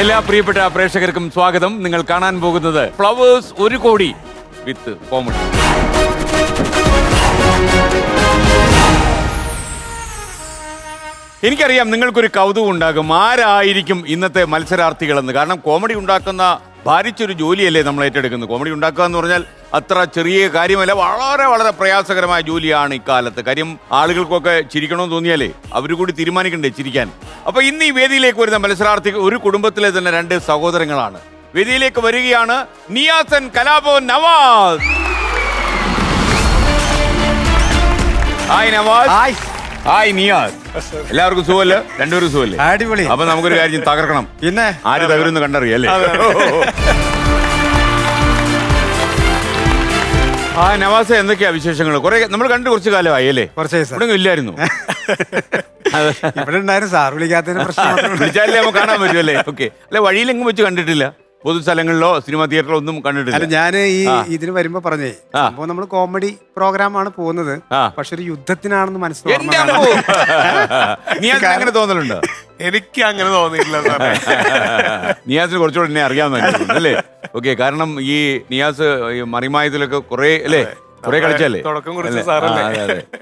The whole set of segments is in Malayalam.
എല്ലാ പ്രിയപ്പെട്ട പ്രേക്ഷകർക്കും സ്വാഗതം. നിങ്ങൾ കാണാൻ പോകുന്നത് ഫ്ലവേഴ്സ് 1 കോടി വിത്ത് കോമഡി. എനിക്കറിയാം നിങ്ങൾക്കൊരു കൗതുകം ഉണ്ടാകും, ആരായിരിക്കും ഇന്നത്തെ മത്സരാർത്ഥികളെന്ന്. കാരണം കോമഡി ഉണ്ടാക്കുന്ന ഭാരിച്ചൊരു ജോലിയല്ലേ നമ്മൾ ഏറ്റെടുക്കുന്നത്. കോമഡി ഉണ്ടാക്കുക എന്ന് പറഞ്ഞാൽ അത്ര ചെറിയ കാര്യമല്ല, വളരെ വളരെ പ്രയാസകരമായ ജോലിയാണ് ഇക്കാലത്ത്. കാര്യം ആളുകൾക്കൊക്കെ ചിരിക്കണമെന്ന് തോന്നിയാലേ അവർ കൂടി തീരുമാനിക്കണ്ടേ ചിരിക്കാൻ. അപ്പൊ ഇന്ന് ഈ വേദിയിലേക്ക് വരുന്ന മത്സരാർത്ഥികൾ ഒരു കുടുംബത്തിലെ തന്നെ 2 സഹോദരങ്ങളാണ്. വേദിയിലേക്ക് വരികയാണ് Niyas and Kalabhavan Navas. Hi Navas. Hi Niyas. എല്ലാവർക്കും സുഖമല്ലേ? രണ്ടുപേരും സുഖമല്ലേ? അടിപൊളി. അപ്പൊ നമുക്കൊരു കാര്യം തകർക്കണം. പിന്നെ ആര് തകരുന്ന് കണ്ടറിയല്ലേ? ആ നവാസ, എന്തൊക്കെയാ വിശേഷങ്ങൾ? കുറെ നമ്മൾ കണ്ടു കുറച്ചു കാലമായി അല്ലേ? ഇവിടെ ഇല്ലായിരുന്നു. ഇവിടെ ഉണ്ടായിരുന്നു, സാർ വിളിക്കാത്തതിന് പ്രശ്നം. വിളിച്ചാലേ നമുക്ക് കാണാൻ പറ്റുമല്ലേ? ഓക്കെ. അല്ലെ, വഴിയിലെങ്ങും വെച്ച് കണ്ടിട്ടില്ല, പൊതുസ്ഥലങ്ങളിലോ സിനിമ തിയേറ്ററിലോ ഒന്നും കണ്ടിട്ടില്ല. അല്ല, ഞാൻ ഇതിന് വരുമ്പോ പറഞ്ഞേ, അപ്പൊ നമ്മൾ കോമഡി പ്രോഗ്രാമാണ് പോകുന്നത്, പക്ഷെ ഒരു യുദ്ധത്തിനാണെന്ന് മനസ്സിലാവും. നീ അങ്ങനെ തോന്നലുണ്ടോ? എനിക്ക് അങ്ങനെ തോന്നിയില്ല. നിയാസിന് കുറച്ചുകൂടെ എന്നെ അറിയാമെന്ന് അല്ലേ? ഓക്കെ. കാരണം ഈ നിയാസ് മറിമായത്തിലൊക്കെ കുറെ അല്ലേ, കുറെ കളിച്ചല്ലേ?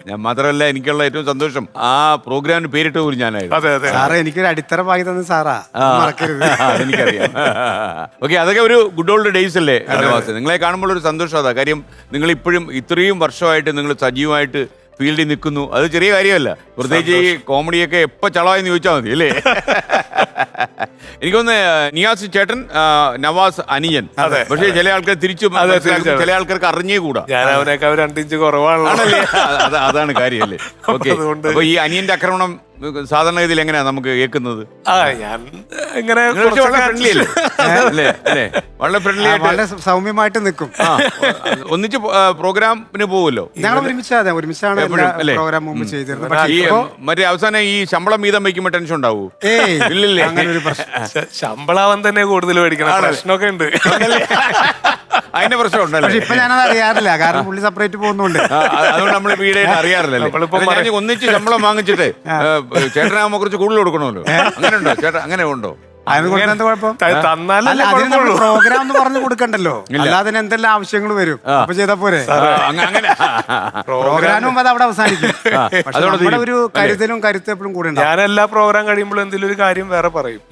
ഞാൻ മാത്രമല്ല, എനിക്കുള്ള ഏറ്റവും സന്തോഷം ആ പ്രോഗ്രാമിന് പേരിട്ട് പോലും ഞാനായിരുന്നു. സാറേ, എനിക്കൊരു അടിത്തറ പാകി തന്നത് സാറാ, മറക്കരുത്. അതെനിക്കറിയാം. ഓക്കെ, അതൊക്കെ ഒരു ഗുഡ് ഓൾഡ് ഡേയ്സ് അല്ലേ നവാസ്? നിങ്ങളെ കാണുമ്പോൾ ഒരു സന്തോഷം അതാ. കാര്യം നിങ്ങൾ ഇപ്പോഴും ഇത്രയും വർഷമായിട്ട് നിങ്ങൾ സജീവമായിട്ട് ഫീൽഡിൽ നിൽക്കുന്നു. അത് ചെറിയ കാര്യമല്ല. പ്രത്യേകിച്ച് ഈ കോമഡിയൊക്കെ എപ്പോൾ ചളവായെന്ന് ചോദിച്ചാൽ മതി അല്ലേ? എനിക്കൊന്ന് നിയാസ് ചേട്ടൻ, നവാസ് അനിയൻ. പക്ഷേ ചില ആൾക്കാർ തിരിച്ചു, ചില ആൾക്കാർക്ക് അറിഞ്ഞേ കൂടാ. ഞാൻ അവനൊക്കെ 2 ഇഞ്ച് കുറവാണല്ലേ. അതാണ് കാര്യമല്ലേ? ഓക്കെ. അപ്പൊ ഈ അനിയന്റെ ആക്രമണം സാധാരണഗതിയിൽ എങ്ങനെയാ നമുക്ക് കേൾക്കുന്നത്? ഞാൻ ഇങ്ങനെ ഫ്രണ്ട്ലി അല്ലേ? വളരെ ഫ്രണ്ട്ലി ആയിട്ട്, വളരെ സൗമ്യമായിട്ട് നിൽക്കും. ഒന്നിച്ച് പ്രോഗ്രാമിന് പോകുമല്ലോ. ഞങ്ങൾ ഒരുമിച്ചാണ് പ്രോഗ്രാം മുമ്പ് ചെയ്തിരുന്നത്. മറ്റേ അവസാനം ഈ ശമ്പളം വീതം വയ്ക്കുമ്പോ ടെൻഷൻ ഉണ്ടാവൂ? ഇല്ലല്ലേ? അങ്ങനെ ഒരു പ്രശ്നം. ശമ്പളാവൻ തന്നെ കൂടുതൽ മേടിക്കണം, പ്രശ്നമൊക്കെ ഉണ്ട്. അതിന്റെ പ്രശ്നം ഉണ്ടല്ലോ. പക്ഷെ ഇപ്പൊ ഞാനത് അറിയാറില്ല, കാരണം പുള്ളി സെപ്പറേറ്റ് പോകുന്നുണ്ട്. അതുകൊണ്ട് നമ്മൾ വീടായിട്ട് അറിയാറില്ലല്ലോ. ഒന്നിച്ച് ശമ്പളം വാങ്ങിച്ചിട്ട് ചേട്ടനാകുമ്പോ കുറച്ച് കൂടുതൽ കൊടുക്കണമല്ലോ. അങ്ങനെ ഉണ്ടോ ചേട്ടാ? അങ്ങനെ ഉണ്ടോ? പ്രോഗ്രാം എന്ന് പറഞ്ഞു കൊടുക്കണ്ടല്ലോ, അല്ലാതെ എന്തെല്ലാം ആവശ്യങ്ങൾ വരും. അപ്പൊ ചെയ്താ പോരെ? പ്രോഗ്രാമും അത് അവിടെ അവസാനിക്കും. നമ്മുടെ ഒരു കരുതലും കരുത്തും എപ്പോഴും കൂടെ. ഞാൻ എല്ലാ പ്രോഗ്രാം കഴിയുമ്പോഴും എന്തെങ്കിലും ഒരു കാര്യം വേറെ പറയും.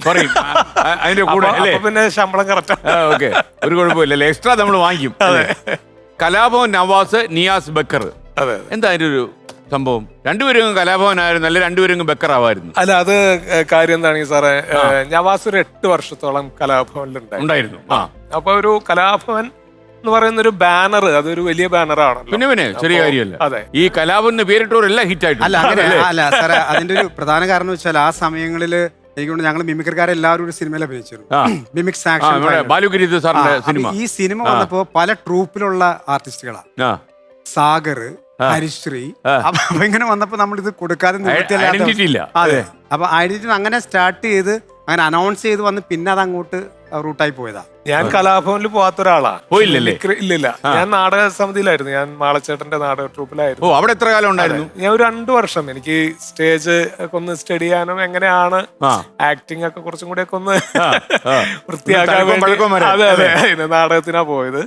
അതിന്റെ കൂടെ പിന്നെ ശമ്പളം കറക്റ്റ്. ഓക്കെ, ഒരു കുഴപ്പമില്ലല്ലേ? എക്സ്ട്രാ നമ്മൾ വാങ്ങിക്കും. കലാഭവൻ നവാസ്, നിയാസ് ബക്കർ. എന്താ അതിന്റെ ഒരു സംഭവം? രണ്ടുപേരും കലാഭവനായിരുന്നു അല്ലെ? രണ്ടുപേരും ബക്കർ ആവായിരുന്നു? അല്ല, അത് കാര്യം എന്താണെങ്കിൽ സാറേ, നവാസ് ഒരു 8 വർഷത്തോളം കലാഭവനിൽ ഉണ്ടായിരുന്നു. അപ്പൊ ഒരു കലാഭവൻ എന്ന് പറയുന്ന ഒരു ബാനർ, അതൊരു വലിയ ബാനറാണല്ലോ. പിന്നെ ചെറിയ കാര്യമല്ല. അതെ, ഈ കലാഭവന് പേരിട്ടവരെല്ലാം ഹിറ്റ് ആയിട്ട്. അല്ല സാറേ, അതിന്റെ ഒരു പ്രധാന കാരണം വെച്ചാൽ ആ സമയങ്ങളില് എനിക്കൊണ്ട് ഞങ്ങൾ മിമിക്രിക്കാരെല്ലാവരും ഒരു സിനിമയിൽ അഭിനയിച്ചിരുന്നു. മിമിക്സ് ആക്ഷൻ ബാലുഗിരി സാറിന്റെ സിനിമ. ഈ സിനിമ വന്നപ്പോ പല ട്രൂപ്പിലുള്ള ആർട്ടിസ്റ്റുകളാണ്. സാഗർ, ഹരിശ്രീ. അപ്പൊ ഇങ്ങനെ വന്നപ്പോ നമ്മൾ ഇത് കൊടുക്കാതെ നിവൃത്തിയില്ല. അതെ, അപ്പൊ ഐഡന്റിറ്റി അങ്ങനെ സ്റ്റാർട്ട് ചെയ്ത് അങ്ങനെ അനൗൺസ് ചെയ്ത് വന്ന് പിന്നെ അത് അങ്ങോട്ട് റൂട്ടായി പോയതാ. ഞാൻ കലാഭവനിൽ പോവാത്ത ഒരാളാ. പോയില്ലല്ലേ? ഇല്ലില്ല, ഞാൻ നാടക സമിതിയിലായിരുന്നു. ഞാൻ മാളച്ചേട്ടന്റെ നാടക ട്രൂപ്പിലായിരുന്നു. അവിടെ എത്ര കാലം ഉണ്ടായിരുന്നു? ഞാൻ ഒരു 2 വർഷം. എനിക്ക് സ്റ്റേജ് ഒക്കെ ഒന്ന് സ്റ്റഡി ചെയ്യാനും എങ്ങനെയാണ് ആക്ടിങ് ഒക്കെ കുറച്ചും കൂടെ ഒക്കെ ഒന്ന് വൃത്തിയാക്കാൻ. അതെ, നാടകത്തിനാ പോയത്.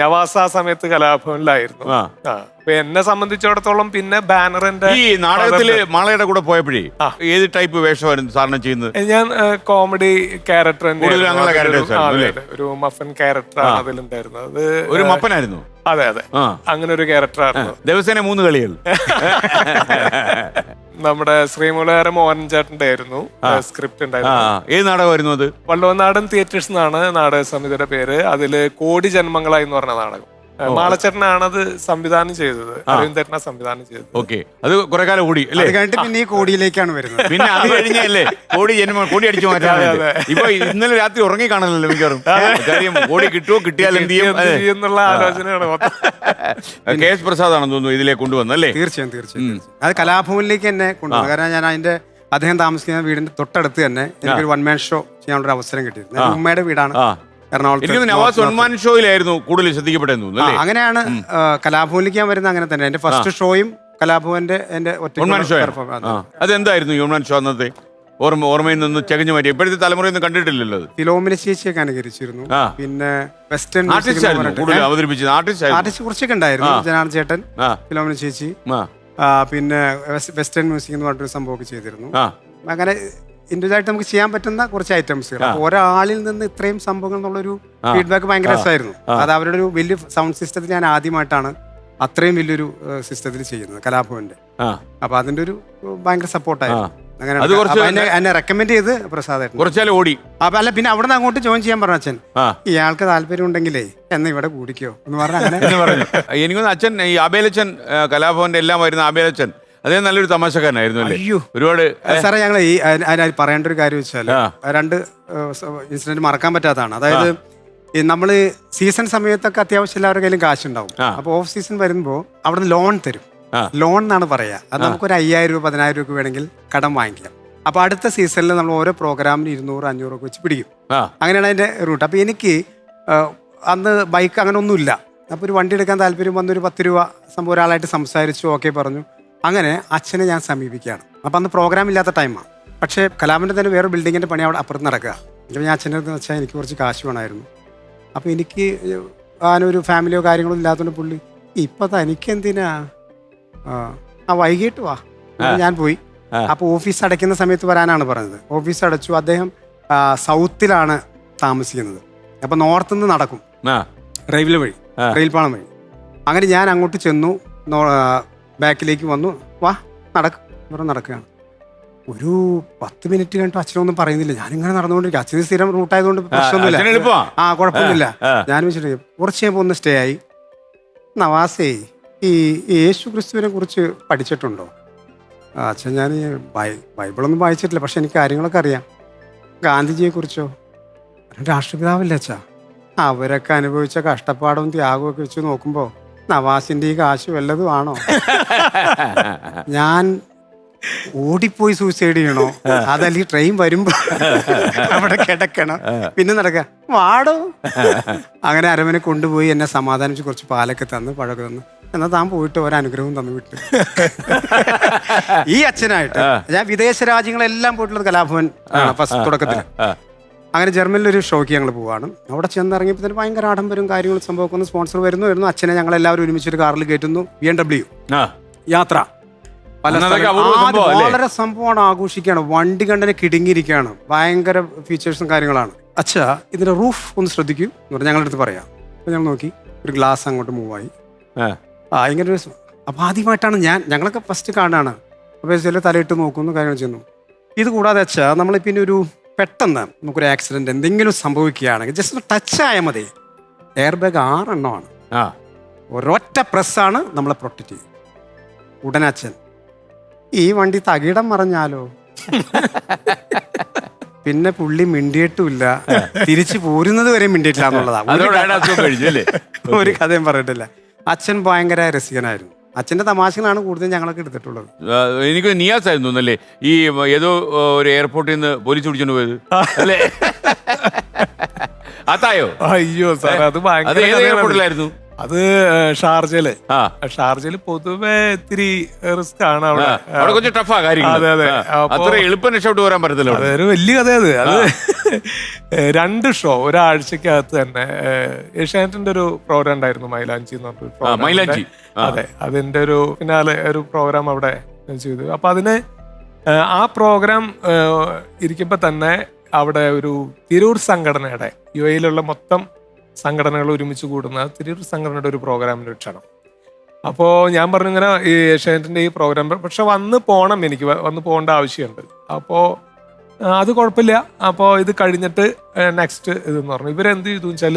നവാസ് ആ സമയത്ത് കലാഭവനിലായിരുന്നു. അപ്പൊ എന്നെ സംബന്ധിച്ചിടത്തോളം പിന്നെ ബാനറിന്റെ ഈ നാടകത്തില് മാളയുടെ കൂടെ പോയപ്പോഴേ ഏത് ടൈപ്പ് വേഷമായിരുന്നു സാറിന് ചെയ്യുന്നത്? ഞാൻ കോമഡി ക്യാരക്ടർ, ഒരു മഫൻ ക്യാരക്ടറാണ് അതിലുണ്ടായിരുന്നത്. അത് ഒരു മപ്പനായിരുന്നു. അതെ അതെ, അങ്ങനെ ഒരു ക്യാരക്ടറായിരുന്നു. ദിവസേന 3 കളികൾ. നമ്മുടെ ശ്രീമൂലകര മോഹൻ ചേട്ടന്റെ ആയിരുന്നു സ്ക്രിപ്റ്റ് ഉണ്ടായിരുന്നു. ഏത് നാടകമായിരുന്നു അത്? വള്ളവനാടൻ തിയേറ്റേഴ്സ് എന്നാണ് നാടക സമിതിയുടെ പേര്. അതില് കോടി ജന്മങ്ങളായി എന്ന് പറഞ്ഞ നാടകം മാളച്ചേട്ടനാണ് അത് സംവിധാനം ചെയ്തത്. അരവിന്ദേട്ടനാ സംവിധാനം ചെയ്തത്. ഓക്കെ, അത് കുറെ കാലം കൂടി അല്ലേ? പിന്നെ ഈ കോടിയിലേക്കാണ് വരുന്നത്. പിന്നെ അത് കഴിഞ്ഞല്ലേ കോടി കോടി അടിച്ചു മാറ്റാൻ. ഇപ്പൊ ഇന്നലെ രാത്രി ഉറങ്ങി കാണണല്ലോ മിക്കവാറും. കാര്യം കോടി കിട്ടുമോ, കിട്ടിയാൽ എന്ത് ചെയ്യും എന്നുള്ള ആലോചനയാണ്. കെ എസ് പ്രസാദ് ആണെന്ന് തോന്നുന്നു ഇതിലേക്ക് കൊണ്ടുവന്നല്ലേ? തീർച്ചയായും അത് കലാഭവനിലേക്ക് തന്നെ കൊണ്ടുവന്നു. കാരണം ഞാൻ അതിന്റെ അദ്ദേഹം താമസിക്കുന്ന വീടിന്റെ തൊട്ടടുത്ത് തന്നെ എനിക്കൊരു 1 മാൻ ഷോ ചെയ്യാനുള്ള അവസരം കിട്ടിയിരുന്നു. ഉമ്മയുടെ വീടാണ് എറണാകുളത്ത്. നവാസ് 1 മാൻ ഷോയിലായിരുന്നു കൂടുതൽ ശ്രദ്ധിക്കപ്പെട്ടെന്ന്. അങ്ങനെയാണ് കലാഭവനിലേക്ക് ഞാൻ വരുന്നത്. അങ്ങനെ തന്നെ എന്റെ ഫസ്റ്റ് ഷോയും കലാഭവന്റെ എന്റെ ഒറ്റ. അതെന്തായിരുന്നു 1 മാൻ ഷോ അന്നത്തെ? ഓർമ്മയിൽ നിന്ന് ചകഞ്ഞു മാറ്റി ഇപ്പോഴത്തെ തലമുറയിൽ നിന്ന് കണ്ടിട്ടില്ലല്ലോ അത്. ഫിലോമിന ചേച്ചിയൊക്കെ അനുകരിച്ചിരുന്നു. പിന്നെ വെസ്റ്റേൺ കൂടുതൽ അവതരിപ്പിച്ചത് ആർട്ടിസ്റ്റ് കുറച്ചൊക്കെ ഉണ്ടായിരുന്നു. ജനാർദ്ദൻ ചേട്ടൻ, ഫിലോമിന ചേച്ചി, പിന്നെ വെസ്റ്റേൺ മ്യൂസിക് എന്ന് പറഞ്ഞൊരു സംഭവമൊക്കെ ചെയ്തിരുന്നു. അങ്ങനെ ഇൻഡിവിജ്വലായിട്ട് നമുക്ക് ചെയ്യാൻ പറ്റുന്ന കുറച്ച് ഐറ്റംസുകൾ. ഒരാളിൽ നിന്ന് ഇത്രയും സംഭവങ്ങൾ എന്നുള്ളൊരു ഫീഡ്ബാക്ക് ഭയങ്കര രസമായിരുന്നു. അത് അവരുടെ ഒരു വലിയ സൗണ്ട് സിസ്റ്റത്തിൽ ഞാൻ ആദ്യമായിട്ടാണ് അത്രയും വലിയൊരു സിസ്റ്റത്തിൽ ചെയ്യുന്നത് കലാഭവന്റെ. അപ്പൊ അതിന്റെ ഒരു ഭയങ്കര സപ്പോർട്ടായിരുന്നു. അങ്ങനെ എന്നെ റെക്കമെൻഡ് ചെയ്ത് പ്രസാദായിരുന്നു. ഓടി. അല്ല പിന്നെ അവിടെ നിന്ന് അങ്ങോട്ട് ജോയിൻ ചെയ്യാൻ പറഞ്ഞു അച്ഛൻ. ഇയാൾക്ക് താല്പര്യം ഉണ്ടെങ്കിലേ എന്നാ ഇവിടെ കൂടിക്കോ എന്ന് പറഞ്ഞു. എനിക്കൊന്ന് അച്ഛൻ ഈ ആബേലച്ചൻ കലാഭവന്റെ എല്ലാം വരുന്ന ആബേലച്ചൻ അതേ നല്ലൊരു തമാശക്കാരനായിരുന്നു അല്ലേ? ഒരുപാട് സാറേ ഞങ്ങൾ ഈ പറയേണ്ട ഒരു കാര്യം വെച്ചാൽ 2 ഇൻസിഡന്റ് മറക്കാൻ പറ്റാത്തതാണ്. അതായത് നമ്മള് സീസൺ സമയത്തൊക്കെ അത്യാവശ്യം എല്ലാവരുടെ കയ്യിലും കാശുണ്ടാവും. അപ്പൊ ഓഫ് സീസൺ വരുമ്പോ അവിടെ നിന്ന് ലോൺ തരും. ലോൺ എന്നാണ് പറയാ. അത് നമുക്കൊരു 5000 രൂപ 10000 രൂപ വേണമെങ്കിൽ കടം വാങ്ങിക്കാം. അപ്പൊ അടുത്ത സീസണിൽ നമ്മൾ ഓരോ പ്രോഗ്രാമിന് 200-500 ഒക്കെ വെച്ച് പിടിക്കും. അങ്ങനെയാണ് അതിന്റെ റൂട്ട്. അപ്പൊ എനിക്ക് അന്ന് ബൈക്ക് അങ്ങനെ ഒന്നുമില്ല. അപ്പൊ ഒരു വണ്ടി എടുക്കാൻ താല്പര്യം വന്നൊരു 10 രൂപ സംഭവം ഒരാളായിട്ട് സംസാരിച്ചു. ഓക്കെ പറഞ്ഞു. അങ്ങനെ അച്ഛനെ ഞാൻ സമീപിക്കുകയാണ്. അപ്പൊ അന്ന് പ്രോഗ്രാം ഇല്ലാത്ത ടൈമാണ്. പക്ഷേ കലാമിന്റെ തന്നെ വേറെ ബിൽഡിങ്ങിന്റെ പണി അവിടെ അപ്പുറത്ത് നടക്കുക. അപ്പോൾ ഞാൻ അച്ഛൻ്റെ അടുത്ത് വെച്ചാൽ എനിക്ക് കുറച്ച് കാശ് വേണമായിരുന്നു. അപ്പോൾ എനിക്ക് ആനൊരു ഫാമിലിയോ കാര്യങ്ങളോ ഇല്ലാത്തതുകൊണ്ട് പുള്ളി ഇപ്പം തനിക്കെന്തിനാ വൈകിട്ട് വാ. ഞാൻ പോയി. അപ്പോൾ ഓഫീസ് അടയ്ക്കുന്ന സമയത്ത് വരാനാണ് പറഞ്ഞത്. ഓഫീസ് അടച്ചു. അദ്ദേഹം സൗത്തിലാണ് താമസിക്കുന്നത്. അപ്പം നോർത്ത് നിന്ന് നടക്കും റെയിൽവേ വഴി, റെയിൽപാളം വഴി. അങ്ങനെ ഞാൻ അങ്ങോട്ട് ചെന്നു. ബാക്കിലേക്ക് വന്നു. വാ നടക്കുകയാണ്. ഒരു 10 മിനിറ്റ് കഴിഞ്ഞിട്ട് അച്ഛനൊന്നും പറയുന്നില്ല. ഞാനിങ്ങനെ നടന്നുകൊണ്ടിരിക്കും. അച്ഛന് സ്ഥിരം റൂട്ടായതുകൊണ്ട് പ്രശ്നമൊന്നുമില്ല. കുഴപ്പമൊന്നുമില്ല. ഞാൻ വെച്ചിട്ട് കുറച്ച് കഴിയുമ്പോൾ ഒന്ന് സ്റ്റേ ആയി. നവാസേ, ഈ യേശു ക്രിസ്തുവിനെ കുറിച്ച് പഠിച്ചിട്ടുണ്ടോ? അച്ഛൻ ഞാൻ ബൈബിളൊന്നും വായിച്ചിട്ടില്ല, പക്ഷെ എനിക്ക് കാര്യങ്ങളൊക്കെ അറിയാം. ഗാന്ധിജിയെ കുറിച്ചോ? രാഷ്ട്രപിതാവല്ലേ അച്ഛാ? അവരൊക്കെ അനുഭവിച്ച കഷ്ടപ്പാടും ത്യാഗവും ഒക്കെ വെച്ച് നോക്കുമ്പോൾ നവാസിന്റെ ഈ കാശ് വല്ലതും ആണോ? ഞാൻ ഓടിപ്പോയി സൂസൈഡ് ചെയ്യണോ? അതല്ലെങ്കിൽ ട്രെയിൻ വരുമ്പോ അവിടെ കിടക്കണം, പിന്നെ നടക്കുക വാടോ. അങ്ങനെ അരമനെ കൊണ്ടുപോയി എന്നെ സമാധാനിച്ച് കുറച്ച് പാലൊക്കെ തന്ന് പഴമൊക്കെ തന്നു. എന്നാ താൻ പോയിട്ട് ഒരനുഗ്രഹം തന്നു വിട്ടു. ഈ അച്ഛനായിട്ട് ഞാൻ വിദേശ രാജ്യങ്ങളെല്ലാം പോയിട്ടുള്ളത് കലാഭവൻ ഫസ്റ്റ് തുടക്കത്തിൽ. അങ്ങനെ ജർമ്മനിലൊരു ഷോയ്ക്ക് ഞങ്ങൾ പോവാണ്. അവിടെ ചെന്നിറങ്ങിയപ്പോൾ തന്നെ ഭയങ്കര ആഡംബരവും കാര്യങ്ങളും സംഭവമൊക്കെ സ്പോൺസർ വരുന്നു. അച്ഛനെ ഞങ്ങളെല്ലാവരും ഒരുമിച്ചൊരു കാറിൽ കയറ്റുന്നു. BMW യാത്ര. വളരെ സംഭവമാണ്, ആഘോഷിക്കുകയാണ്. വണ്ടി കണ്ടനെ കിടുങ്ങിയിരിക്കുകയാണ്. ഭയങ്കര ഫീച്ചേഴ്സും കാര്യങ്ങളാണ്. അച്ഛാ ഇതിന്റെ റൂഫ് ഒന്ന് ശ്രദ്ധിക്കൂ എന്ന് പറഞ്ഞാൽ ഞങ്ങളുടെ അടുത്ത് പറയാം. അപ്പൊ ഞങ്ങൾ നോക്കി, ഒരു ഗ്ലാസ് അങ്ങോട്ട് മൂവായി. ഇങ്ങനെ ഒരു അപ്പൊ ആദ്യമായിട്ടാണ് ഞങ്ങളൊക്കെ ഫസ്റ്റ് കാണാണ്. അപ്പോൾ ചില തലയിട്ട് നോക്കുന്നു, കാര്യങ്ങൾ ചെയ്യുന്നു. ഇത് കൂടാതെ അച്ഛാ നമ്മൾ പിന്നെ ഒരു പെട്ടെന്ന് നമുക്കൊരു ആക്സിഡന്റ് എന്തെങ്കിലും സംഭവിക്കുകയാണെങ്കിൽ ജസ്റ്റ് ഒന്ന് ടച്ച് ആയാൽ മതി. എയർ ബാഗ് 6 എണ്ണമാണ്. ഒരൊറ്റ പ്രസ്സാണ് നമ്മളെ പ്രൊട്ടക്റ്റ് ചെയ്യും. ഉടനെ അച്ഛൻ, ഈ വണ്ടി തകിടം മറിഞ്ഞാലോ? പിന്നെ പുള്ളി മിണ്ടിയിട്ടുമില്ല, തിരിച്ചു പോരുന്നത് വരെ മിണ്ടിയിട്ടില്ല എന്നുള്ളതാണ്. ഒരു കഥയും പറഞ്ഞിട്ടില്ല. അച്ഛൻ ഭയങ്കര രസികനായിരുന്നു. അച്ഛന്റെ തമാശകളാണ് കൂടുതൽ ഞങ്ങളൊക്കെ എടുത്തിട്ടുള്ളത്. എനിക്ക് നിയാസ് ആയിരുന്നു അല്ലേ ഈ ഏതോ ഒരു എയർപോർട്ടിൽ നിന്ന് പോലീസ് പിടിച്ചോണ്ട് പോയത് അല്ലേ? അതായോ? അയ്യോ സാർ, അത് എയർപോർട്ടിലായിരുന്നു. അത് ഷാർജയില് പൊതുവെ ഇത്തിരി റിസ്ക് ആണ്. അവിടെ കുറച്ച് ടഫാ കാര്യങ്ങൾ. അതെ അതെ, അത്ര എളുപ്പം രക്ഷപ്പെട്ട് വരാൻ പറ്റത്തില്ല. അതൊരു വലിയ കഥയത്. അത് 2 ഷോ ഒരാഴ്ചക്കകത്ത് തന്നെ. ഏഷ്യാനെറ്റിന്റെ ഒരു പ്രോഗ്രാം ഉണ്ടായിരുന്നു, മൈലാഞ്ചി എന്ന് പറഞ്ഞൊരു മൈലാഞ്ചി. അതെ, അതിന്റെ ഒരു ഫിനാലെ ഒരു പ്രോഗ്രാം അവിടെ ചെയ്തു. അപ്പൊ അതിന് ആ പ്രോഗ്രാം ഇരിക്കുമ്പോ തന്നെ അവിടെ ഒരു തിരൂർ സംഘടനയുടെ UAE മൊത്തം സംഘടനകൾ ഒരുമിച്ച് കൂടുന്ന തിരൂർ സംഘടനയുടെ ഒരു പ്രോഗ്രാമിന് ക്ഷണം. അപ്പോൾ ഞാൻ പറഞ്ഞു ഇങ്ങനെ ഈ ഏഷ്യാനെറ്റിന്റെ ഈ പ്രോഗ്രാം, പക്ഷെ വന്ന് പോകണം, എനിക്ക് വന്ന് പോകേണ്ട ആവശ്യമുണ്ട്. അപ്പോൾ അത് കുഴപ്പമില്ല. അപ്പോൾ ഇത് കഴിഞ്ഞിട്ട് നെക്സ്റ്റ് ഇതെന്ന് പറഞ്ഞു. ഇവരെന്ത് ചെയ്തു വെച്ചാൽ